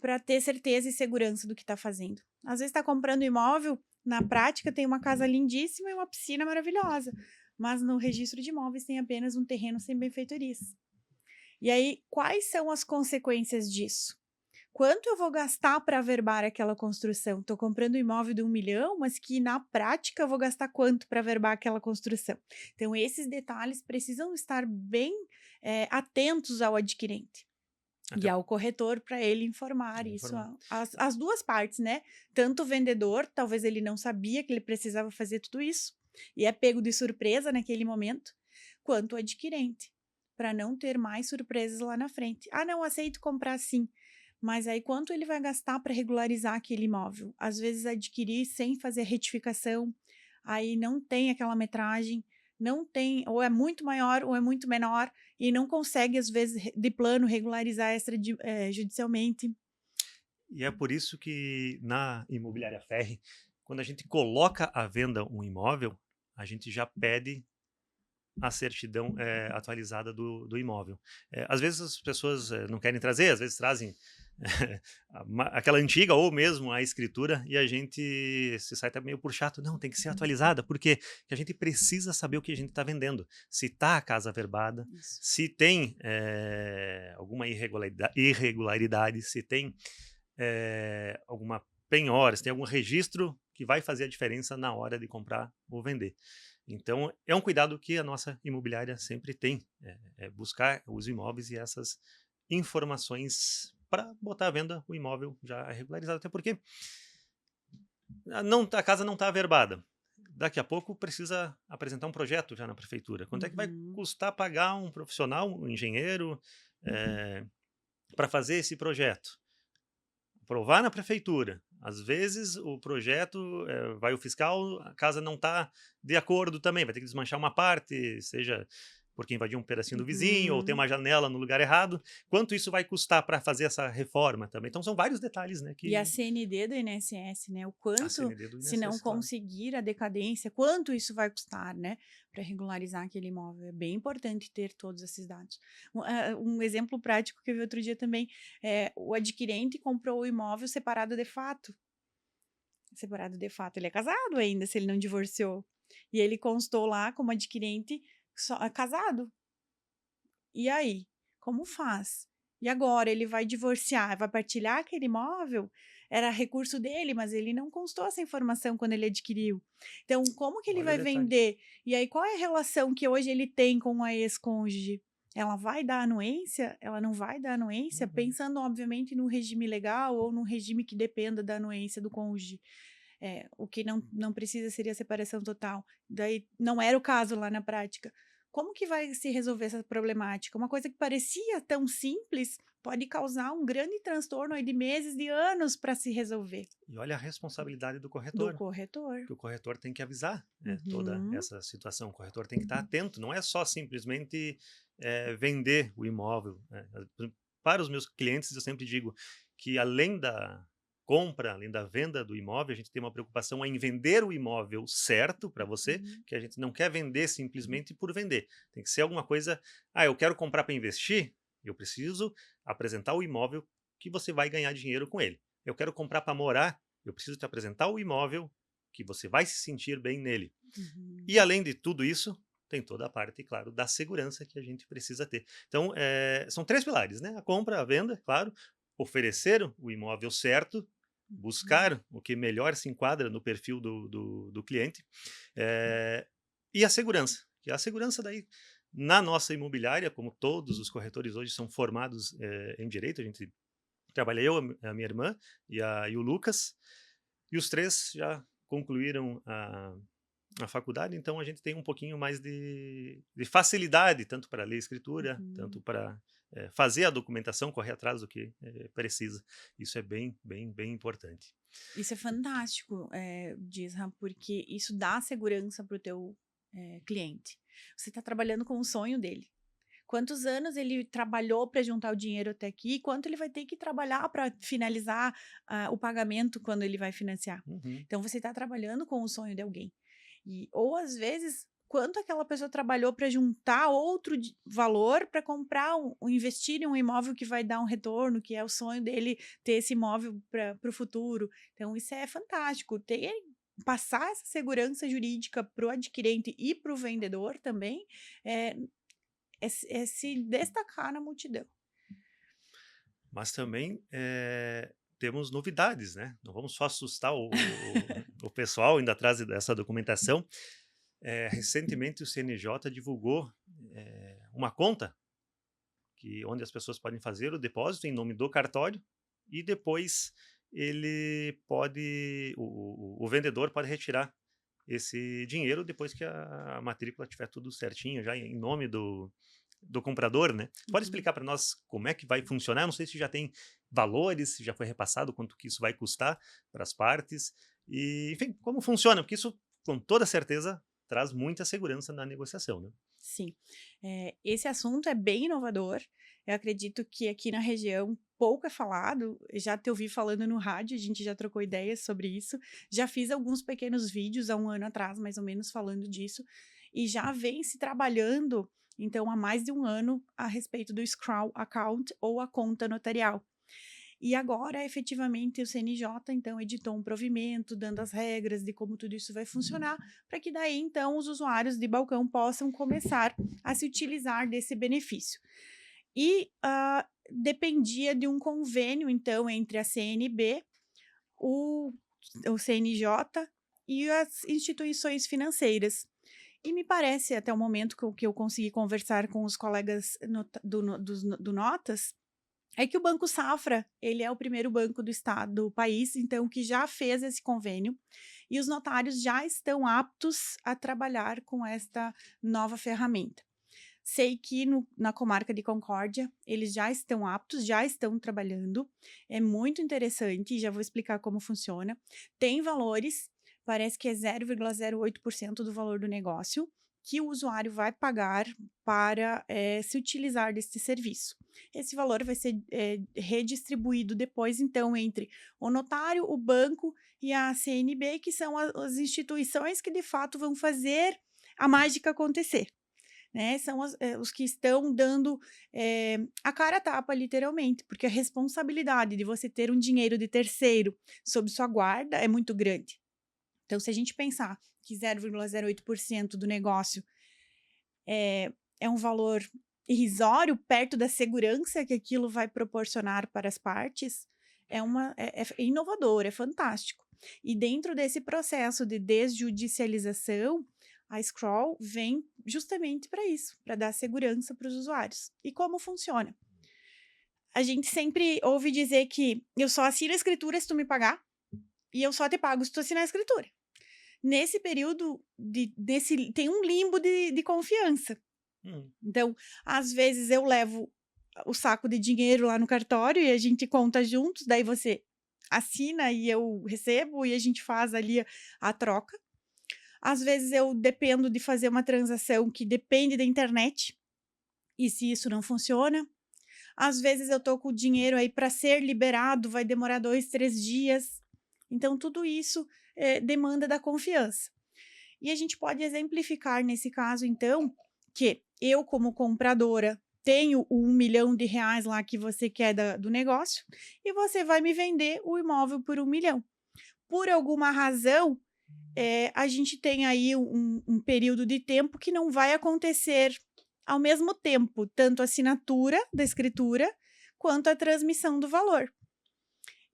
para ter certeza e segurança do que está fazendo. Às vezes está comprando imóvel, na prática tem uma casa lindíssima e uma piscina maravilhosa, mas no registro de imóveis tem apenas um terreno sem benfeitorias. E aí, quais são as consequências disso? Quanto eu vou gastar para averbar aquela construção? Estou comprando um imóvel de 1 milhão, mas que na prática eu vou gastar quanto para averbar aquela construção? Então, esses detalhes precisam estar bem atentos ao adquirente e Até ao corretor para ele informar isso, informar. as duas partes, né? Tanto o vendedor, talvez ele não sabia que ele precisava fazer tudo isso, e é pego de surpresa naquele momento, quanto o adquirente, para não ter mais surpresas lá na frente. Ah, não, aceito comprar sim. Mas aí quanto ele vai gastar para regularizar aquele imóvel? Às vezes adquirir sem fazer retificação, aí não tem aquela metragem, não tem, ou é muito maior ou é muito menor, e não consegue, às vezes, de plano, regularizar judicialmente. E é por isso que na Imobiliária Ferri, quando a gente coloca à venda um imóvel, a gente já pede a certidão atualizada do imóvel. Às vezes as pessoas não querem trazer, às vezes trazem aquela antiga ou mesmo a escritura e a gente se sai até meio por chato. Não, tem que ser atualizada, porque a gente precisa saber o que a gente está vendendo. Se está a casa averbada, Isso. se tem alguma irregularidade, se tem alguma penhora, se tem algum registro que vai fazer a diferença na hora de comprar ou vender. Então, é um cuidado que a nossa imobiliária sempre tem, buscar os imóveis e essas informações para botar à venda o imóvel já regularizado, até porque a casa não está averbada. Daqui a pouco precisa apresentar um projeto já na prefeitura. Quanto é que vai custar pagar um profissional, um engenheiro, para fazer esse projeto? Aprovar na prefeitura. Às vezes o projeto vai o fiscal, a casa não está de acordo também, vai ter que desmanchar uma parte, seja porque invadiu um pedacinho do vizinho ou tem uma janela no lugar errado. Quanto isso vai custar para fazer essa reforma também? Então são vários detalhes, né? E a Que CND do INSS, né? O a quanto, CND do se não INSS, claro. conseguir a decadência, quanto isso vai custar, né? Para regularizar aquele imóvel. É bem importante ter todos esses dados. Um exemplo prático que eu vi outro dia também é o adquirente comprou o imóvel separado de fato. Separado de fato, ele é casado ainda, se ele não divorciou. E ele constou lá como adquirente casado. E aí? Como faz? E agora ele vai divorciar, vai partilhar aquele imóvel? Era recurso dele, mas ele não constou essa informação quando ele adquiriu. Então, como que ele Olha o vai detalhe. vender? E aí, qual é a relação que hoje ele tem com a ex-cônjuge? Ela vai dar anuência? Ela não vai dar anuência? Uhum. Pensando, obviamente, no regime legal ou num regime que dependa da anuência do cônjuge. O que não precisa seria a separação total. Daí não era o caso lá na prática. Como que vai se resolver essa problemática? Uma coisa que parecia tão simples pode causar um grande transtorno aí de meses, de anos para se resolver. E olha a responsabilidade do Do corretor. corretor. Que o corretor tem que avisar toda Uhum. essa situação. O corretor tem que estar atento, não é só simplesmente vender o imóvel. Para os meus clientes, eu sempre digo que além da compra, além da venda do imóvel, a gente tem uma preocupação em vender o imóvel certo para você, Uhum. que a gente não quer vender simplesmente por vender. Tem que ser alguma coisa, eu quero comprar para investir, eu preciso apresentar o imóvel que você vai ganhar dinheiro com ele. Eu quero comprar para morar, eu preciso te apresentar o imóvel que você vai se sentir bem nele. Uhum. E além de tudo isso, tem toda a parte, claro, da segurança que a gente precisa ter. Então, são 3 pilares, né? A compra, a venda, claro, oferecer o imóvel certo, buscar o que melhor se enquadra no perfil do cliente, e a segurança. Que a segurança daí, na nossa imobiliária, como todos os corretores hoje são formados em direito, a gente trabalha eu, a minha irmã e o Lucas, e os 3 já concluíram a faculdade, então a gente tem um pouquinho mais de facilidade, tanto para ler escritura, tanto Uhum. para fazer a documentação, correr atrás do que precisa. Isso é bem, bem, bem importante. Isso é fantástico, Disra, porque isso dá segurança para o teu cliente. Você está trabalhando com o sonho dele. Quantos anos ele trabalhou para juntar o dinheiro até aqui? Quanto ele vai ter que trabalhar para finalizar o pagamento quando ele vai financiar? Uhum. Então você está trabalhando com o sonho de alguém. Ou às vezes quanto aquela pessoa trabalhou para juntar outro valor para comprar, investir em um imóvel que vai dar um retorno, que é o sonho dele ter esse imóvel para o futuro. Então, isso é fantástico. Passar essa segurança jurídica para o adquirente e para o vendedor também é, é se destacar na multidão. Mas também temos novidades, né? Não vamos só assustar o pessoal indo atrás dessa documentação. Recentemente o CNJ divulgou uma conta onde as pessoas podem fazer o depósito em nome do cartório e depois o vendedor pode retirar esse dinheiro depois que a matrícula estiver tudo certinho, já em nome do comprador, né? Pode explicar para nós como é que vai funcionar? Eu não sei se já tem valores, se já foi repassado quanto que isso vai custar para as partes e, enfim, como funciona, porque isso com toda certeza traz muita segurança na negociação, né? Sim, esse assunto é bem inovador. Eu acredito que aqui na região pouco é falado. Já te ouvi falando no rádio, a gente já trocou ideias sobre isso. Já fiz alguns pequenos vídeos há um ano atrás, mais ou menos, falando disso. E já vem se trabalhando, então, há mais de um ano, a respeito do escrow account ou a conta notarial. E agora, efetivamente, o CNJ, então, editou um provimento, dando as regras de como tudo isso vai funcionar, para que daí, então, os usuários de balcão possam começar a se utilizar desse benefício. E dependia de um convênio, então, entre a CNB, o CNJ e as instituições financeiras. E me parece, até o momento que eu consegui conversar com os colegas do Notas, é que o Banco Safra, ele é o primeiro banco do estado, do país, então, que já fez esse convênio, e os notários já estão aptos a trabalhar com esta nova ferramenta. Sei que na comarca de Concórdia, eles já estão aptos, já estão trabalhando, é muito interessante, já vou explicar como funciona. Tem valores, parece que é 0,08% do valor do negócio, que o usuário vai pagar para se utilizar desse serviço. Esse valor vai ser redistribuído depois, então, entre o notário, o banco e a CNB, que são as instituições que, de fato, vão fazer a mágica acontecer. Né? São os que estão dando a cara a tapa, literalmente, porque a responsabilidade de você ter um dinheiro de terceiro sob sua guarda é muito grande. Então, se a gente pensar que 0,08% do negócio é um valor irrisório perto da segurança que aquilo vai proporcionar para as partes, é inovador, é fantástico. E dentro desse processo de desjudicialização, a Scroll vem justamente para isso, para dar segurança para os usuários. E como funciona? A gente sempre ouve dizer que eu só assino a escritura se tu me pagar e eu só te pago se tu assinar a escritura. Nesse período, tem um limbo de confiança. Então, às vezes eu levo o saco de dinheiro lá no cartório e a gente conta juntos, daí você assina e eu recebo e a gente faz ali a troca. Às vezes eu dependo de fazer uma transação que depende da internet, e se isso não funciona, às vezes eu tô com o dinheiro aí para ser liberado, vai demorar 2, 3 dias. Então, tudo isso demanda da confiança. E a gente pode exemplificar nesse caso, então, que eu, como compradora, tenho o R$1 milhão lá que você quer do negócio, e você vai me vender o imóvel por R$1 milhão. Por alguma razão, a gente tem aí um período de tempo que não vai acontecer ao mesmo tempo, tanto a assinatura da escritura, quanto a transmissão do valor.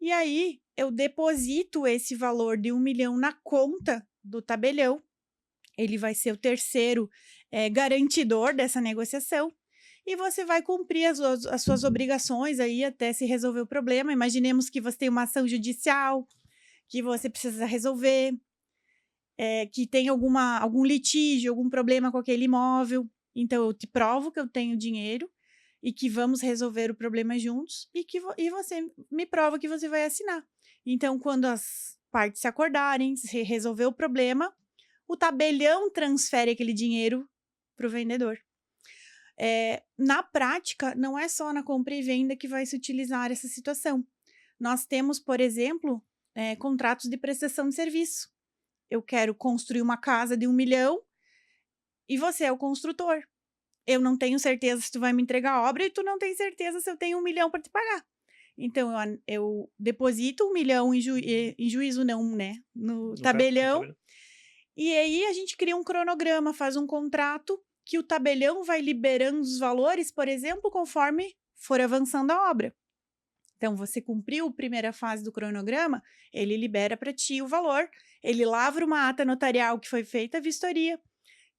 E aí, eu deposito esse valor de R$1 milhão na conta do tabelião, ele vai ser o terceiro garantidor dessa negociação, e você vai cumprir as suas obrigações aí até se resolver o problema. Imaginemos que você tem uma ação judicial, que você precisa resolver, que tem algum litígio, algum problema com aquele imóvel. Então, eu te provo que eu tenho dinheiro e que vamos resolver o problema juntos, e você me prova que você vai assinar. Então, quando as partes se acordarem, se resolver o problema, o tabelião transfere aquele dinheiro para o vendedor. Na prática, não é só na compra e venda que vai se utilizar essa situação. Nós temos, por exemplo, contratos de prestação de serviço. Eu quero construir uma casa de R$1 milhão E você é o construtor. Eu não tenho certeza se tu vai me entregar a obra e tu não tem certeza se eu tenho 1 milhão para te pagar. Então, eu deposito 1 milhão em juízo não, né? No No tabelião. tabelião. E aí a gente cria um cronograma, faz um contrato que o tabelião vai liberando os valores, por exemplo, conforme for avançando a obra. Então, você cumpriu a primeira fase do cronograma, ele libera para ti o valor, ele lavra uma ata notarial que foi feita a vistoria,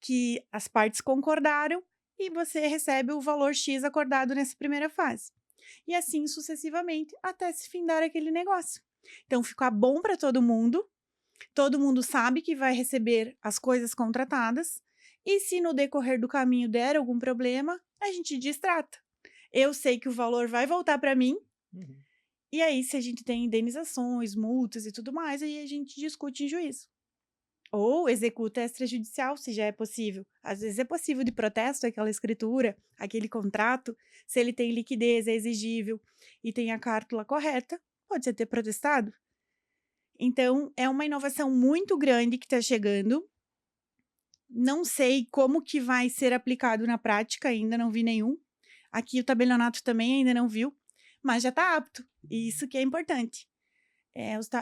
que as partes concordaram, e você recebe o valor X acordado nessa primeira fase. E assim sucessivamente, até se findar aquele negócio. Então, fica bom para todo mundo sabe que vai receber as coisas contratadas, e se no decorrer do caminho der algum problema, a gente distrata. Eu sei que o valor vai voltar para mim, Uhum. e aí se a gente tem indenizações, multas e tudo mais, aí a gente discute em juízo. Ou executa extrajudicial, se já é possível. Às vezes é possível de protesto aquela escritura, aquele contrato, se ele tem liquidez, é exigível e tem a cártula correta, pode ser ter protestado. Então, é uma inovação muito grande que está chegando. Não sei como que vai ser aplicado na prática, ainda não vi nenhum. Aqui o tabelionato também ainda não viu, mas já está apto. E isso que é importante.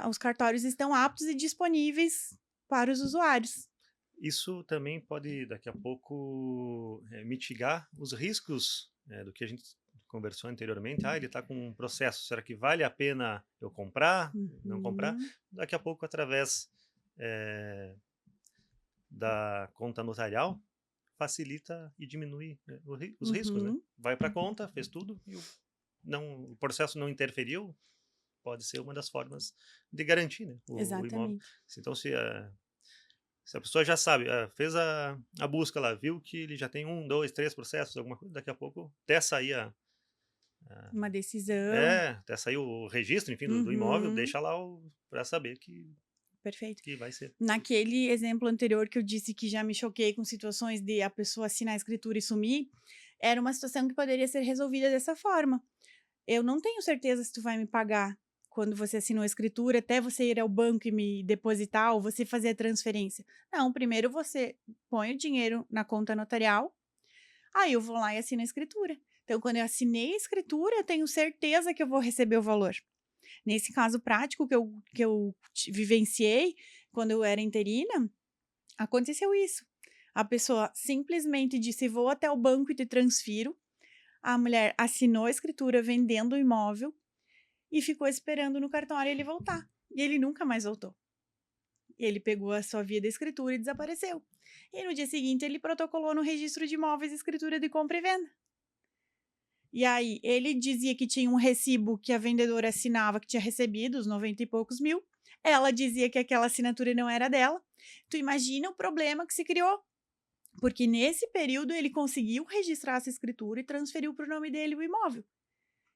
Os cartórios estão aptos e disponíveis para os usuários. Isso também pode, daqui a pouco, mitigar os riscos do que a gente conversou anteriormente. Ele está com um processo, será que vale a pena eu comprar, não comprar? Uhum. Daqui a pouco, através da conta notarial, facilita e diminui os riscos, né? Uhum. Vai para a conta, fez tudo, e o processo não interferiu, pode ser uma das formas de garantir, né, o imóvel. Exatamente. Então, se a pessoa já sabe, fez a busca lá, viu que ele já tem 1, 2, 3 processos, alguma coisa, daqui a pouco até sair Uma decisão. até sair o registro, enfim, do imóvel, Uhum. deixa lá para saber que Perfeito. vai ser. Naquele exemplo anterior que eu disse que já me choquei com situações de a pessoa assinar a escritura e sumir, era uma situação que poderia ser resolvida dessa forma. Eu não tenho certeza se tu vai me pagar quando você assinou a escritura, até você ir ao banco e me depositar ou você fazer a transferência. Não, primeiro você põe o dinheiro na conta notarial, aí eu vou lá e assino a escritura. Então, quando eu assinei a escritura, eu tenho certeza que eu vou receber o valor. Nesse caso prático que eu vivenciei, quando eu era interina, aconteceu isso. A pessoa simplesmente disse: vou até o banco e te transfiro. A mulher assinou a escritura vendendo o imóvel e ficou esperando no cartório ele voltar. E ele nunca mais voltou. Ele pegou a sua via da escritura e desapareceu. E no dia seguinte ele protocolou no registro de imóveis escritura de compra e venda. E aí, ele dizia que tinha um recibo que a vendedora assinava, que tinha recebido, os 90 e poucos mil. Ela dizia que aquela assinatura não era dela. Tu imagina o problema que se criou. Porque nesse período ele conseguiu registrar essa escritura e transferiu para o nome dele o imóvel.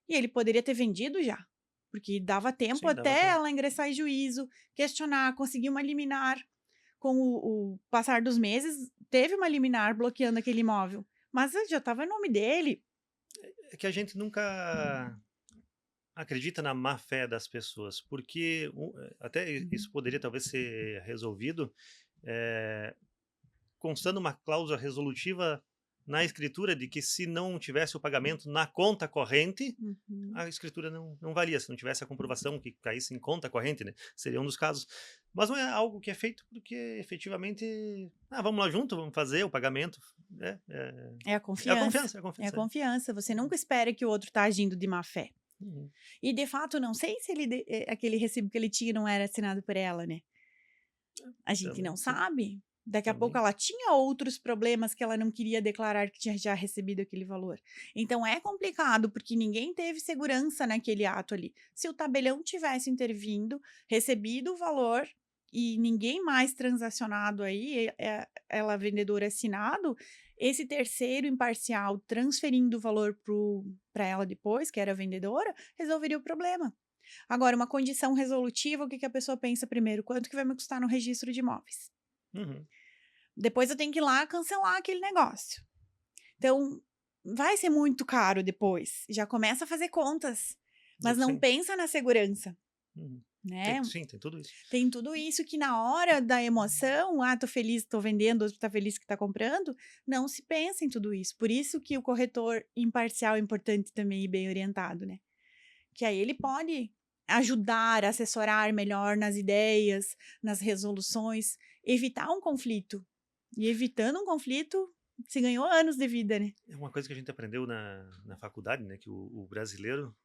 E ele poderia ter vendido já. Porque dava tempo Sim, dava até tempo. ela ingressar em juízo, questionar, conseguir uma liminar. Com o passar dos meses, teve uma liminar bloqueando aquele imóvel. Mas já estava em nome dele. É que a gente nunca acredita na má fé das pessoas, porque até isso poderia talvez ser resolvido constando uma cláusula resolutiva na escritura de que se não tivesse o pagamento na conta corrente, Uhum. a escritura não valia, se não tivesse a comprovação que caísse em conta corrente, né? Seria um dos casos. Mas não é algo que é feito porque efetivamente, vamos lá junto, vamos fazer o pagamento. É a É a confiança. confiança, é a É a confiança. confiança. Você nunca espera que o outro está agindo de má fé. Uhum. E, de fato, não sei se aquele recibo que ele tinha não era assinado por ela, né? A gente Também, não sim, sabe. Daqui a pouco também. ela tinha outros problemas que ela não queria declarar que tinha já recebido aquele valor. Então é complicado, porque ninguém teve segurança naquele ato ali. Se o tabelião tivesse intervindo, recebido o valor e ninguém mais transacionado aí, ela vendedora assinado, esse terceiro imparcial transferindo o valor para ela depois, que era a vendedora, resolveria o problema. Agora, uma condição resolutiva, o que a pessoa pensa primeiro? Quanto que vai me custar no registro de imóveis? Uhum. Depois eu tenho que ir lá cancelar aquele negócio. Então, vai ser muito caro depois. Já começa a fazer contas, mas não Sim. pensa na segurança. Uhum. né? Sim, tem tudo isso. Tem tudo isso que na hora da emoção, tô feliz, tô vendendo, outro tá feliz que tá comprando, não se pensa em tudo isso. Por isso que o corretor imparcial é importante também e bem orientado, né? Que aí ele pode ajudar, assessorar melhor nas ideias, nas resoluções, evitar um conflito. E evitando um conflito, se ganhou anos de vida, né? É uma coisa que a gente aprendeu na faculdade, né? Que o brasileiro,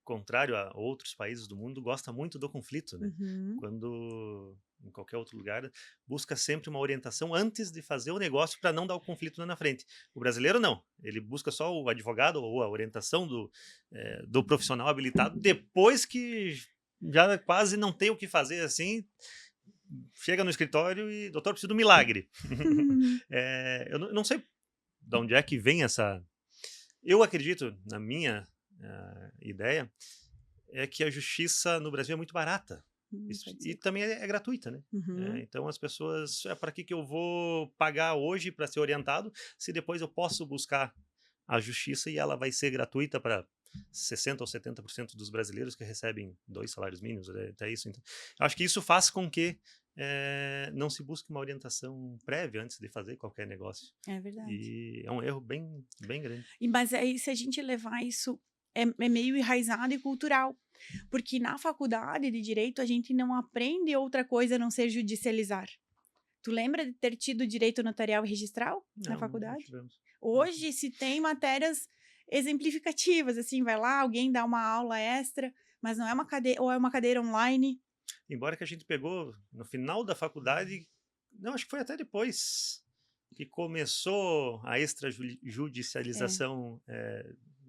contrário a outros países do mundo, gosta muito do conflito, né? Uhum. Quando em qualquer outro lugar busca sempre uma orientação antes de fazer o negócio para não dar o conflito lá na frente. O brasileiro não, ele busca só o advogado ou a orientação do profissional habilitado depois que já quase não tem o que fazer assim. Chega no escritório e, doutor, preciso de um milagre. Eu não sei de onde é que vem essa. Eu acredito, na minha ideia, é que a justiça no Brasil é muito barata. Pode E ser. também é gratuita, né? Uhum. Então as pessoas, para que eu vou pagar hoje para ser orientado, se depois eu posso buscar a justiça e ela vai ser gratuita para 60 ou 70% dos brasileiros que recebem 2 salários mínimos, até isso. Então, eu acho que isso faz com que não se busque uma orientação prévia antes de fazer qualquer negócio. É verdade. E é um erro bem, bem grande. Mas aí, se a gente levar isso, é meio enraizado e cultural. Porque na faculdade de direito a gente não aprende outra coisa a não ser judicializar. Tu lembra de ter tido direito notarial e registral na Não faculdade? tivemos. Hoje se tem matérias exemplificativas, assim, vai lá, alguém dá uma aula extra, mas não é uma cadeira, ou é uma cadeira online. Embora que a gente pegou no final da faculdade, não, acho que foi até depois que começou a É. extrajudicialização,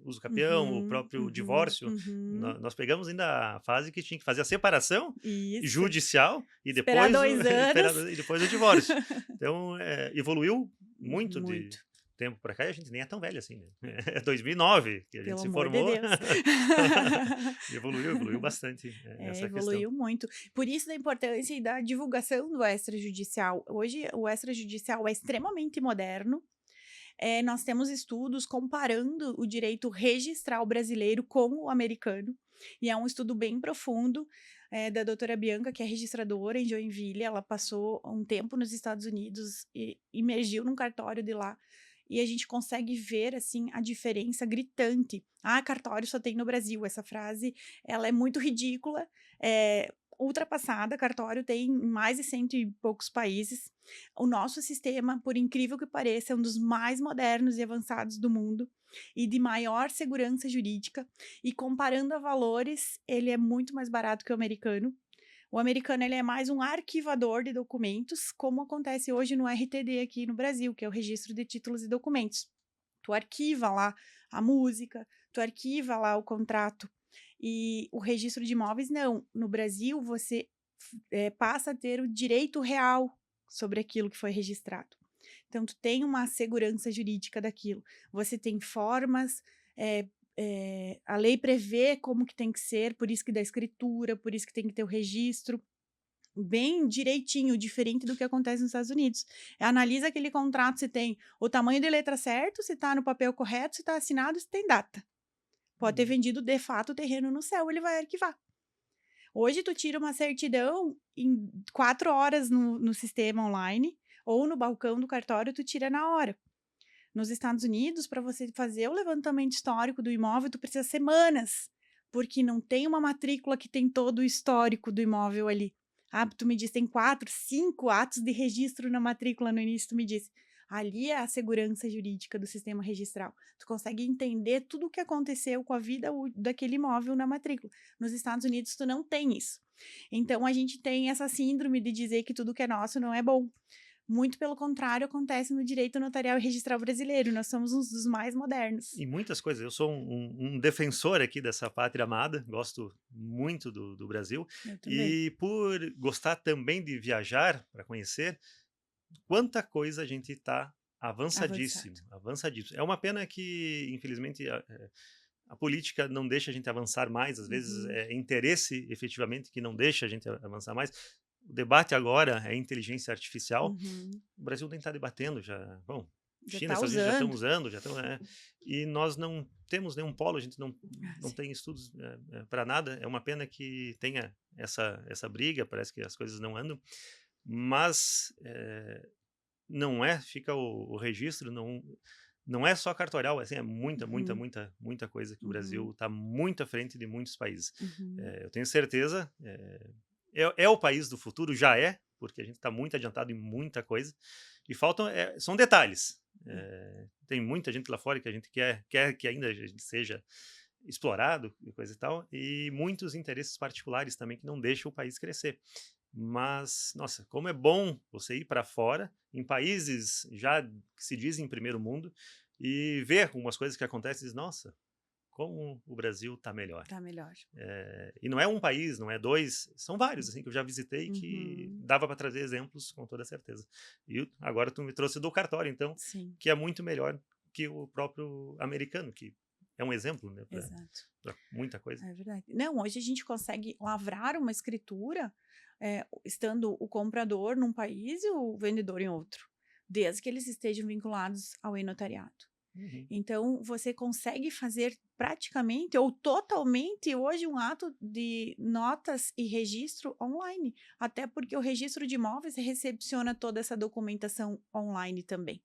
uso capião, o Uhum, próprio uhum, divórcio. uhum. Nós pegamos ainda a fase que tinha que fazer a separação Isso. judicial e Esperar depois 2 anos. e depois o divórcio. Então, evoluiu muito de Muito. tempo para cá e a gente nem é tão velho assim, né? É 2009 que a gente Pelo se amor de formou. Deus. Evoluiu bastante essa questão. Evoluiu muito. Por isso da importância e da divulgação do extrajudicial. Hoje, o extrajudicial é extremamente moderno. Nós temos estudos comparando o direito registral brasileiro com o americano. E é um estudo bem profundo, da doutora Bianca, que é registradora em Joinville. Ela passou um tempo nos Estados Unidos e imergiu num cartório de lá. E a gente consegue ver, assim, a diferença gritante. Ah, cartório só tem no Brasil. Essa frase, ela é muito ridícula, ultrapassada. Cartório tem em mais de 100 e poucos países. O nosso sistema, por incrível que pareça, é um dos mais modernos e avançados do mundo e de maior segurança jurídica. E comparando a valores, ele é muito mais barato que o americano. O americano ele é mais um arquivador de documentos, como acontece hoje no RTD aqui no Brasil, que é o Registro de Títulos e Documentos. Tu arquiva lá a música, tu arquiva lá o contrato. E o registro de imóveis, não. No Brasil, você passa a ter o direito real sobre aquilo que foi registrado. Então, tu tem uma segurança jurídica daquilo. Você tem formas, a lei prevê como que tem que ser, por isso que dá escritura, por isso que tem que ter o registro bem direitinho, diferente do que acontece nos Estados Unidos. Analisa aquele contrato se tem o tamanho de letra certo, se está no papel correto, se está assinado, se tem data. Pode ter vendido de fato o terreno no céu, ele vai arquivar. Hoje tu tira uma certidão em 4 horas no sistema online ou no balcão do cartório, tu tira na hora. Nos Estados Unidos, para você fazer o levantamento histórico do imóvel, tu precisa semanas, porque não tem uma matrícula que tem todo o histórico do imóvel ali. Ah, tu me disse, tem 4, 5 atos de registro na matrícula no início, tu me disse. Ali é a segurança jurídica do sistema registral. Tu consegue entender tudo o que aconteceu com a vida daquele imóvel na matrícula. Nos Estados Unidos, tu não tem isso. Então, a gente tem essa síndrome de dizer que tudo que é nosso não é bom. Muito pelo contrário, acontece no direito notarial e registral brasileiro. Nós somos um dos mais modernos. E muitas coisas. Eu sou um defensor aqui dessa pátria amada, gosto muito do Brasil. Eu também. E por gostar também de viajar para conhecer, quanta coisa a gente está avançadíssimo, Avançado. avançadíssimo. É uma pena que, infelizmente, a política não deixa a gente avançar mais, às vezes Uhum. é interesse efetivamente que não deixa a gente avançar mais. O debate agora é inteligência artificial. Uhum. O Brasil nem está debatendo já. Bom, Já China, está Estados Unidos já estão usando. usando, já estão, e nós não temos nenhum polo, a gente não Sim. tem estudos para nada. É uma pena que tenha essa briga, parece que as coisas não andam, mas não fica o registro, não é só cartorial, assim, é muita, muita, Uhum, muita, muita coisa que o uhum, Brasil está muito à frente de muitos países. uhum, Eu tenho certeza, é o país do futuro, já porque a gente está muito adiantado em muita coisa, e faltam, são detalhes. Tem muita gente lá fora que a gente quer que ainda a gente seja explorado e coisa e tal, e muitos interesses particulares também que não deixam o país crescer. Mas, nossa, como é bom você ir para fora, em países já que se dizem primeiro mundo, e ver algumas coisas que acontecem e diz, nossa, como o Brasil está melhor. tá melhor. E não é um país, não é dois, são vários assim que eu já visitei que Uhum, dava para trazer exemplos com toda certeza. E agora tu me trouxe do cartório, então, sim, que é muito melhor que o próprio americano, que é um exemplo, né, exato. para muita coisa. É verdade. Não, hoje a gente consegue lavrar uma escritura, estando o comprador num país e o vendedor em outro, desde que eles estejam vinculados ao e-notariado. Uhum, Então, você consegue fazer praticamente ou totalmente hoje um ato de notas e registro online, até porque o registro de imóveis recepciona toda essa documentação online também.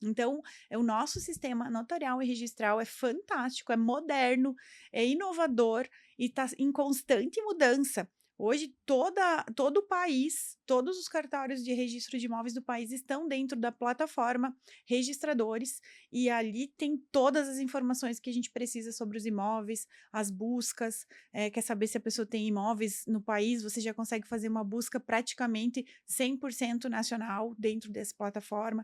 Então, o nosso sistema notarial e registral é fantástico, é moderno, é inovador e está em constante mudança. Hoje, todo o país, todos os cartórios de registro de imóveis do país estão dentro da plataforma Registradores, e ali tem todas as informações que a gente precisa sobre os imóveis, as buscas, quer saber se a pessoa tem imóveis no país, você já consegue fazer uma busca praticamente 100% nacional dentro dessa plataforma.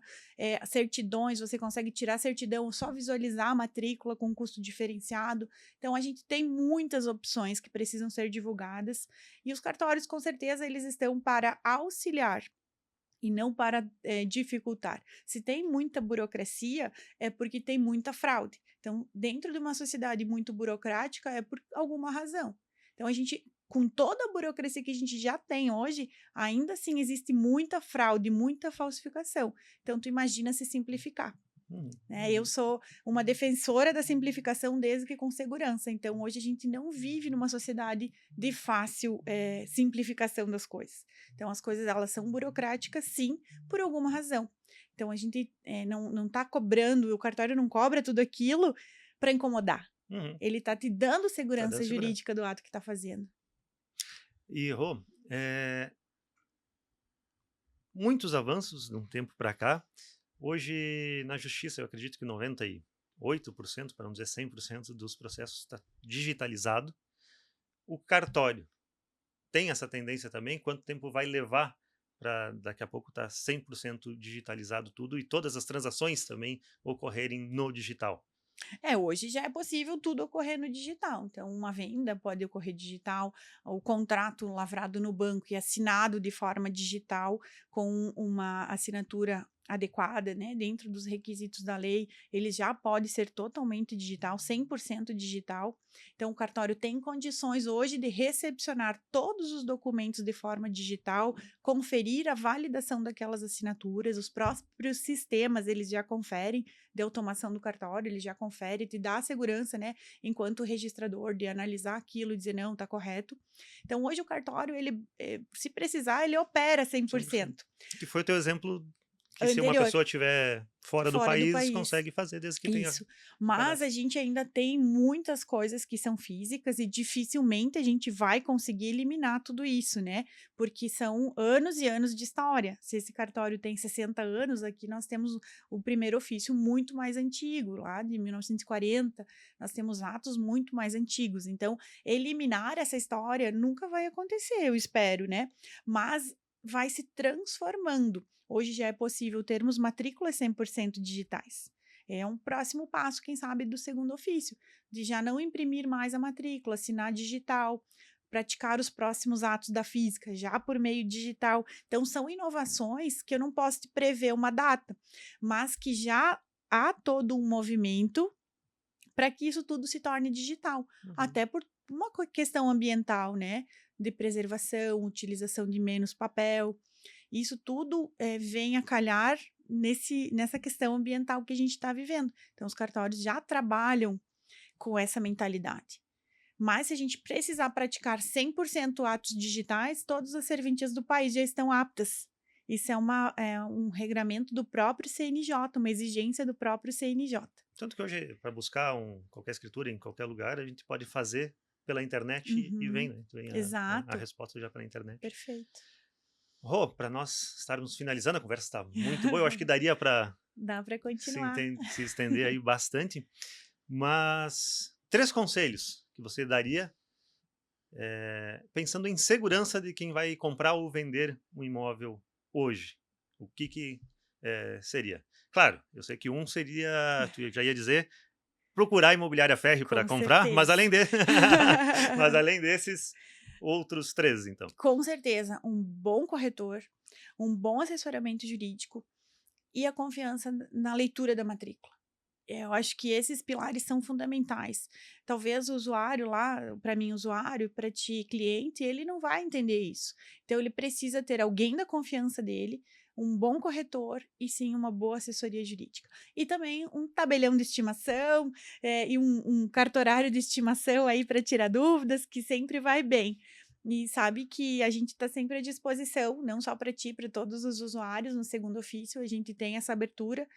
Certidões, você consegue tirar certidão, só visualizar a matrícula com custo diferenciado. Então, a gente tem muitas opções que precisam ser divulgadas, e os cartórios, com certeza, eles estão para auxiliar e não para dificultar. Se tem muita burocracia, é porque tem muita fraude. Então, dentro de uma sociedade muito burocrática, é por alguma razão. Então, a gente, com toda a burocracia que a gente já tem hoje, ainda assim existe muita fraude, muita falsificação. Então, tu imagina se simplificar. uhum, Né? Eu uhum, sou uma defensora da simplificação desde que com segurança. Então, hoje a gente não vive numa sociedade de fácil simplificação das coisas. Então, as coisas elas são burocráticas, sim, por alguma razão. Então, a gente não está cobrando, o cartório não cobra tudo aquilo para incomodar. uhum. Ele está te dando Tá dando segurança segurança. jurídica do ato que está fazendo. E, Rô, muitos avanços de um tempo para cá. Hoje, na justiça, eu acredito que 98%, para não dizer 100% dos processos está digitalizado. O cartório tem essa tendência também? Quanto tempo vai levar para daqui a pouco estar 100% digitalizado tudo e todas as transações também ocorrerem no digital? Hoje já é possível tudo ocorrer no digital. Então, uma venda pode ocorrer digital, o contrato lavrado no banco e assinado de forma digital, com uma assinatura adequada, né, dentro dos requisitos da lei, ele já pode ser totalmente digital, 100% digital. Então, o cartório tem condições hoje de recepcionar todos os documentos de forma digital, conferir a validação daquelas assinaturas, os próprios sistemas, eles já conferem de automação do cartório, ele já confere, te dá a segurança, né, enquanto registrador, de analisar aquilo e dizer, não, está correto. Então, hoje o cartório, ele, se precisar, ele opera 100%. 100%. Que foi o teu exemplo que se uma Anterior, pessoa estiver fora do fora do país, país. consegue fazer desde que tenha Isso. Mas a cadastro. gente ainda tem muitas coisas que são físicas e dificilmente a gente vai conseguir eliminar tudo isso, né? Porque são anos e anos de história. Se esse cartório tem 60 anos, aqui nós temos o primeiro ofício muito mais antigo, lá de 1940, nós temos atos muito mais antigos. Então, eliminar essa história nunca vai acontecer, eu espero, né? Mas vai se transformando. Hoje já é possível termos matrículas 100% digitais. É um próximo passo, quem sabe, do segundo ofício, de já não imprimir mais a matrícula, assinar digital, praticar os próximos atos da física já por meio digital. Então, são inovações que eu não posso te prever uma data, mas que já há todo um movimento para que isso tudo se torne digital, Uhum. até por uma questão ambiental, né? De preservação, utilização de menos papel. Isso tudo vem a calhar nessa questão ambiental que a gente está vivendo. Então, os cartórios já trabalham com essa mentalidade. Mas se a gente precisar praticar 100% atos digitais, todas as serventias do país já estão aptas. Isso é um regramento do próprio CNJ, uma exigência do próprio CNJ. Tanto que hoje, para buscar qualquer escritura em qualquer lugar, a gente pode fazer pela internet e vem, Uhum, né? Vem a exato, resposta já pela internet. perfeito. Rô, para nós estarmos finalizando, a conversa está muito boa. Eu acho que daria para Dá para continuar. se estender aí bastante. Mas 3 conselhos que você daria pensando em segurança de quem vai comprar ou vender um imóvel hoje. O que seria? Claro, eu sei que um seria, tu já ia dizer, procurar a imobiliária Ferri para Com comprar, mas certeza. mas além desses, outros 3, então. Com certeza, um bom corretor, um bom assessoramento jurídico e a confiança na leitura da matrícula. Eu acho que esses pilares são fundamentais. Talvez o usuário lá, para mim usuário, para ti cliente, ele não vai entender isso. Então ele precisa ter alguém da confiança dele, um bom corretor e sim uma boa assessoria jurídica. E também um tabelião de estimação e um cartorário de estimação aí para tirar dúvidas, que sempre vai bem. E sabe que a gente está sempre à disposição, não só para ti, para todos os usuários no segundo ofício, a gente tem essa abertura.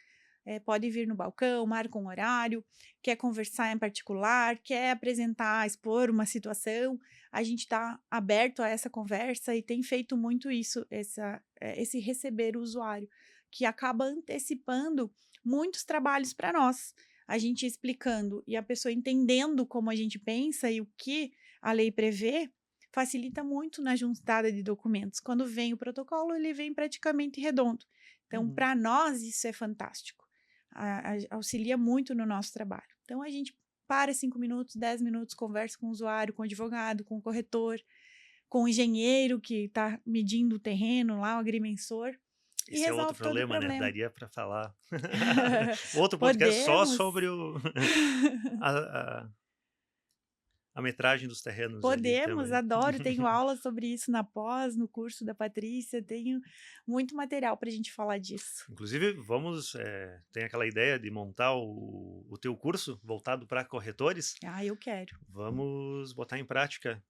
Pode vir no balcão, marca um horário, quer conversar em particular, quer apresentar, expor uma situação, a gente está aberto a essa conversa e tem feito muito isso, esse receber o usuário, que acaba antecipando muitos trabalhos para nós. A gente explicando e a pessoa entendendo como a gente pensa e o que a lei prevê, facilita muito na juntada de documentos. Quando vem o protocolo, ele vem praticamente redondo. Então, Uhum. para nós, isso é fantástico. Auxilia muito no nosso trabalho. Então, a gente para 5 minutos, 10 minutos, conversa com o usuário, com o advogado, com o corretor, com o engenheiro que está medindo o terreno lá, o agrimensor, e Esse é outro resolve todo o problema, né? problema. Daria para falar outro podcast só Podemos, sobre a, a metragem dos terrenos ali também. adoro, tenho aula sobre isso na pós, no curso da Patrícia, tenho muito material para a gente falar disso. Inclusive, tem aquela ideia de montar o teu curso voltado para corretores. Eu quero. Vamos botar em prática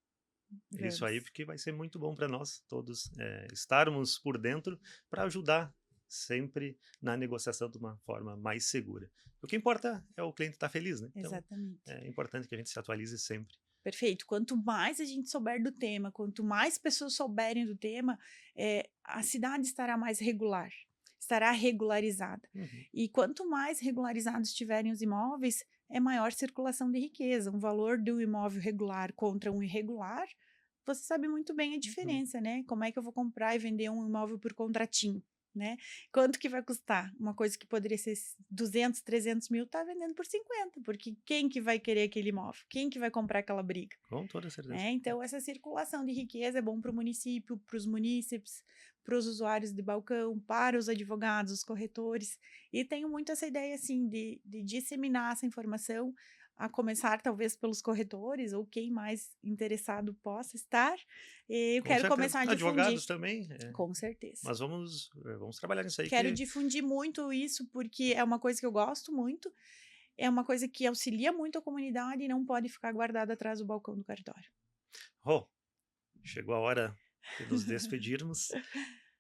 isso aí, Vamos. porque vai ser muito bom para nós todos estarmos por dentro para ajudar sempre na negociação de uma forma mais segura. O que importa é o cliente estar feliz, né? Então, Exatamente. é importante que a gente se atualize sempre. Perfeito. Quanto mais a gente souber do tema, quanto mais pessoas souberem do tema, a cidade estará mais regular, estará regularizada. Uhum. E quanto mais regularizados estiverem os imóveis, é maior circulação de riqueza. Um valor de um imóvel regular contra um irregular, você sabe muito bem a diferença, né? Como é que eu vou comprar e vender um imóvel por contratinho? Né? Quanto que vai custar? Uma coisa que poderia ser 200, 300 mil, tá vendendo por 50, porque quem que vai querer aquele imóvel? Quem que vai comprar aquela briga? Com toda certeza. Então, essa circulação de riqueza é bom para o município, para os munícipes, para os usuários de balcão, para os advogados, os corretores, e tenho muito essa ideia, assim, de disseminar essa informação, a começar talvez pelos corretores ou quem mais interessado possa estar. Eu Com quero certeza. começar a difundir. Advogados também. Com certeza. Mas vamos trabalhar nisso aí. Quero difundir muito isso, porque é uma coisa que eu gosto muito, é uma coisa que auxilia muito a comunidade e não pode ficar guardada atrás do balcão do cartório. Chegou a hora de nos despedirmos.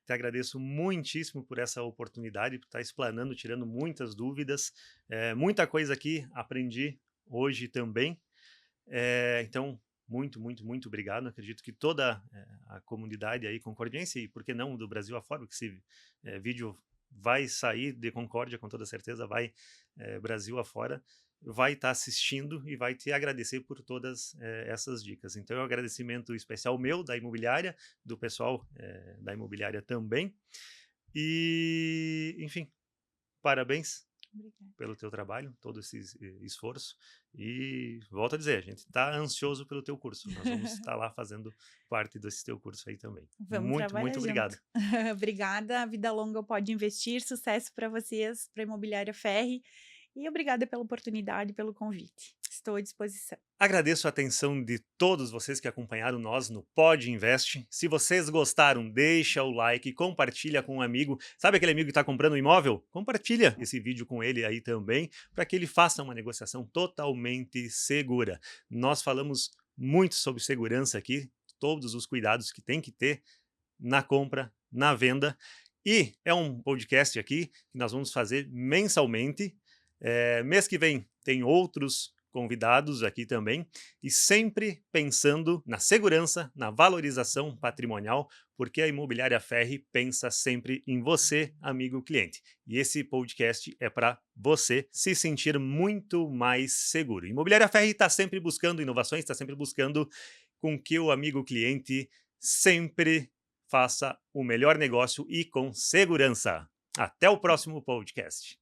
Te agradeço muitíssimo por essa oportunidade, por estar explanando, tirando muitas dúvidas. Muita coisa aqui aprendi hoje também. Então, muito, muito, muito obrigado. Acredito que toda a comunidade aí concordiense, e por que não do Brasil afora, porque esse vídeo vai sair de Concórdia, com toda certeza, vai Brasil afora, vai estar assistindo e vai te agradecer por todas essas dicas. Então, é um agradecimento especial meu, da imobiliária, do pessoal da imobiliária também. E, enfim, parabéns. Obrigada. Pelo teu trabalho, todo esse esforço, e volto a dizer, a gente está ansioso pelo teu curso, nós vamos estar lá fazendo parte desse teu curso aí também. Vamos Muito, trabalhar muito obrigado. Obrigada, vida longa pode investir, sucesso para vocês, para a Imobiliária Ferri, e obrigada pela oportunidade, pelo convite. Estou à disposição. Agradeço a atenção de todos vocês que acompanharam nós no Pod Invest. Se vocês gostaram, deixa o like, compartilha com um amigo. Sabe aquele amigo que está comprando um imóvel? Compartilha esse vídeo com ele aí também, para que ele faça uma negociação totalmente segura. Nós falamos muito sobre segurança aqui, todos os cuidados que tem que ter na compra, na venda. E é um podcast aqui que nós vamos fazer mensalmente. Mês que vem tem outros convidados aqui também, e sempre pensando na segurança, na valorização patrimonial, porque a Imobiliária Ferri pensa sempre em você, amigo cliente. E esse podcast é para você se sentir muito mais seguro. Imobiliária Ferri está sempre buscando inovações, está sempre buscando com que o amigo cliente sempre faça o melhor negócio e com segurança. Até o próximo podcast.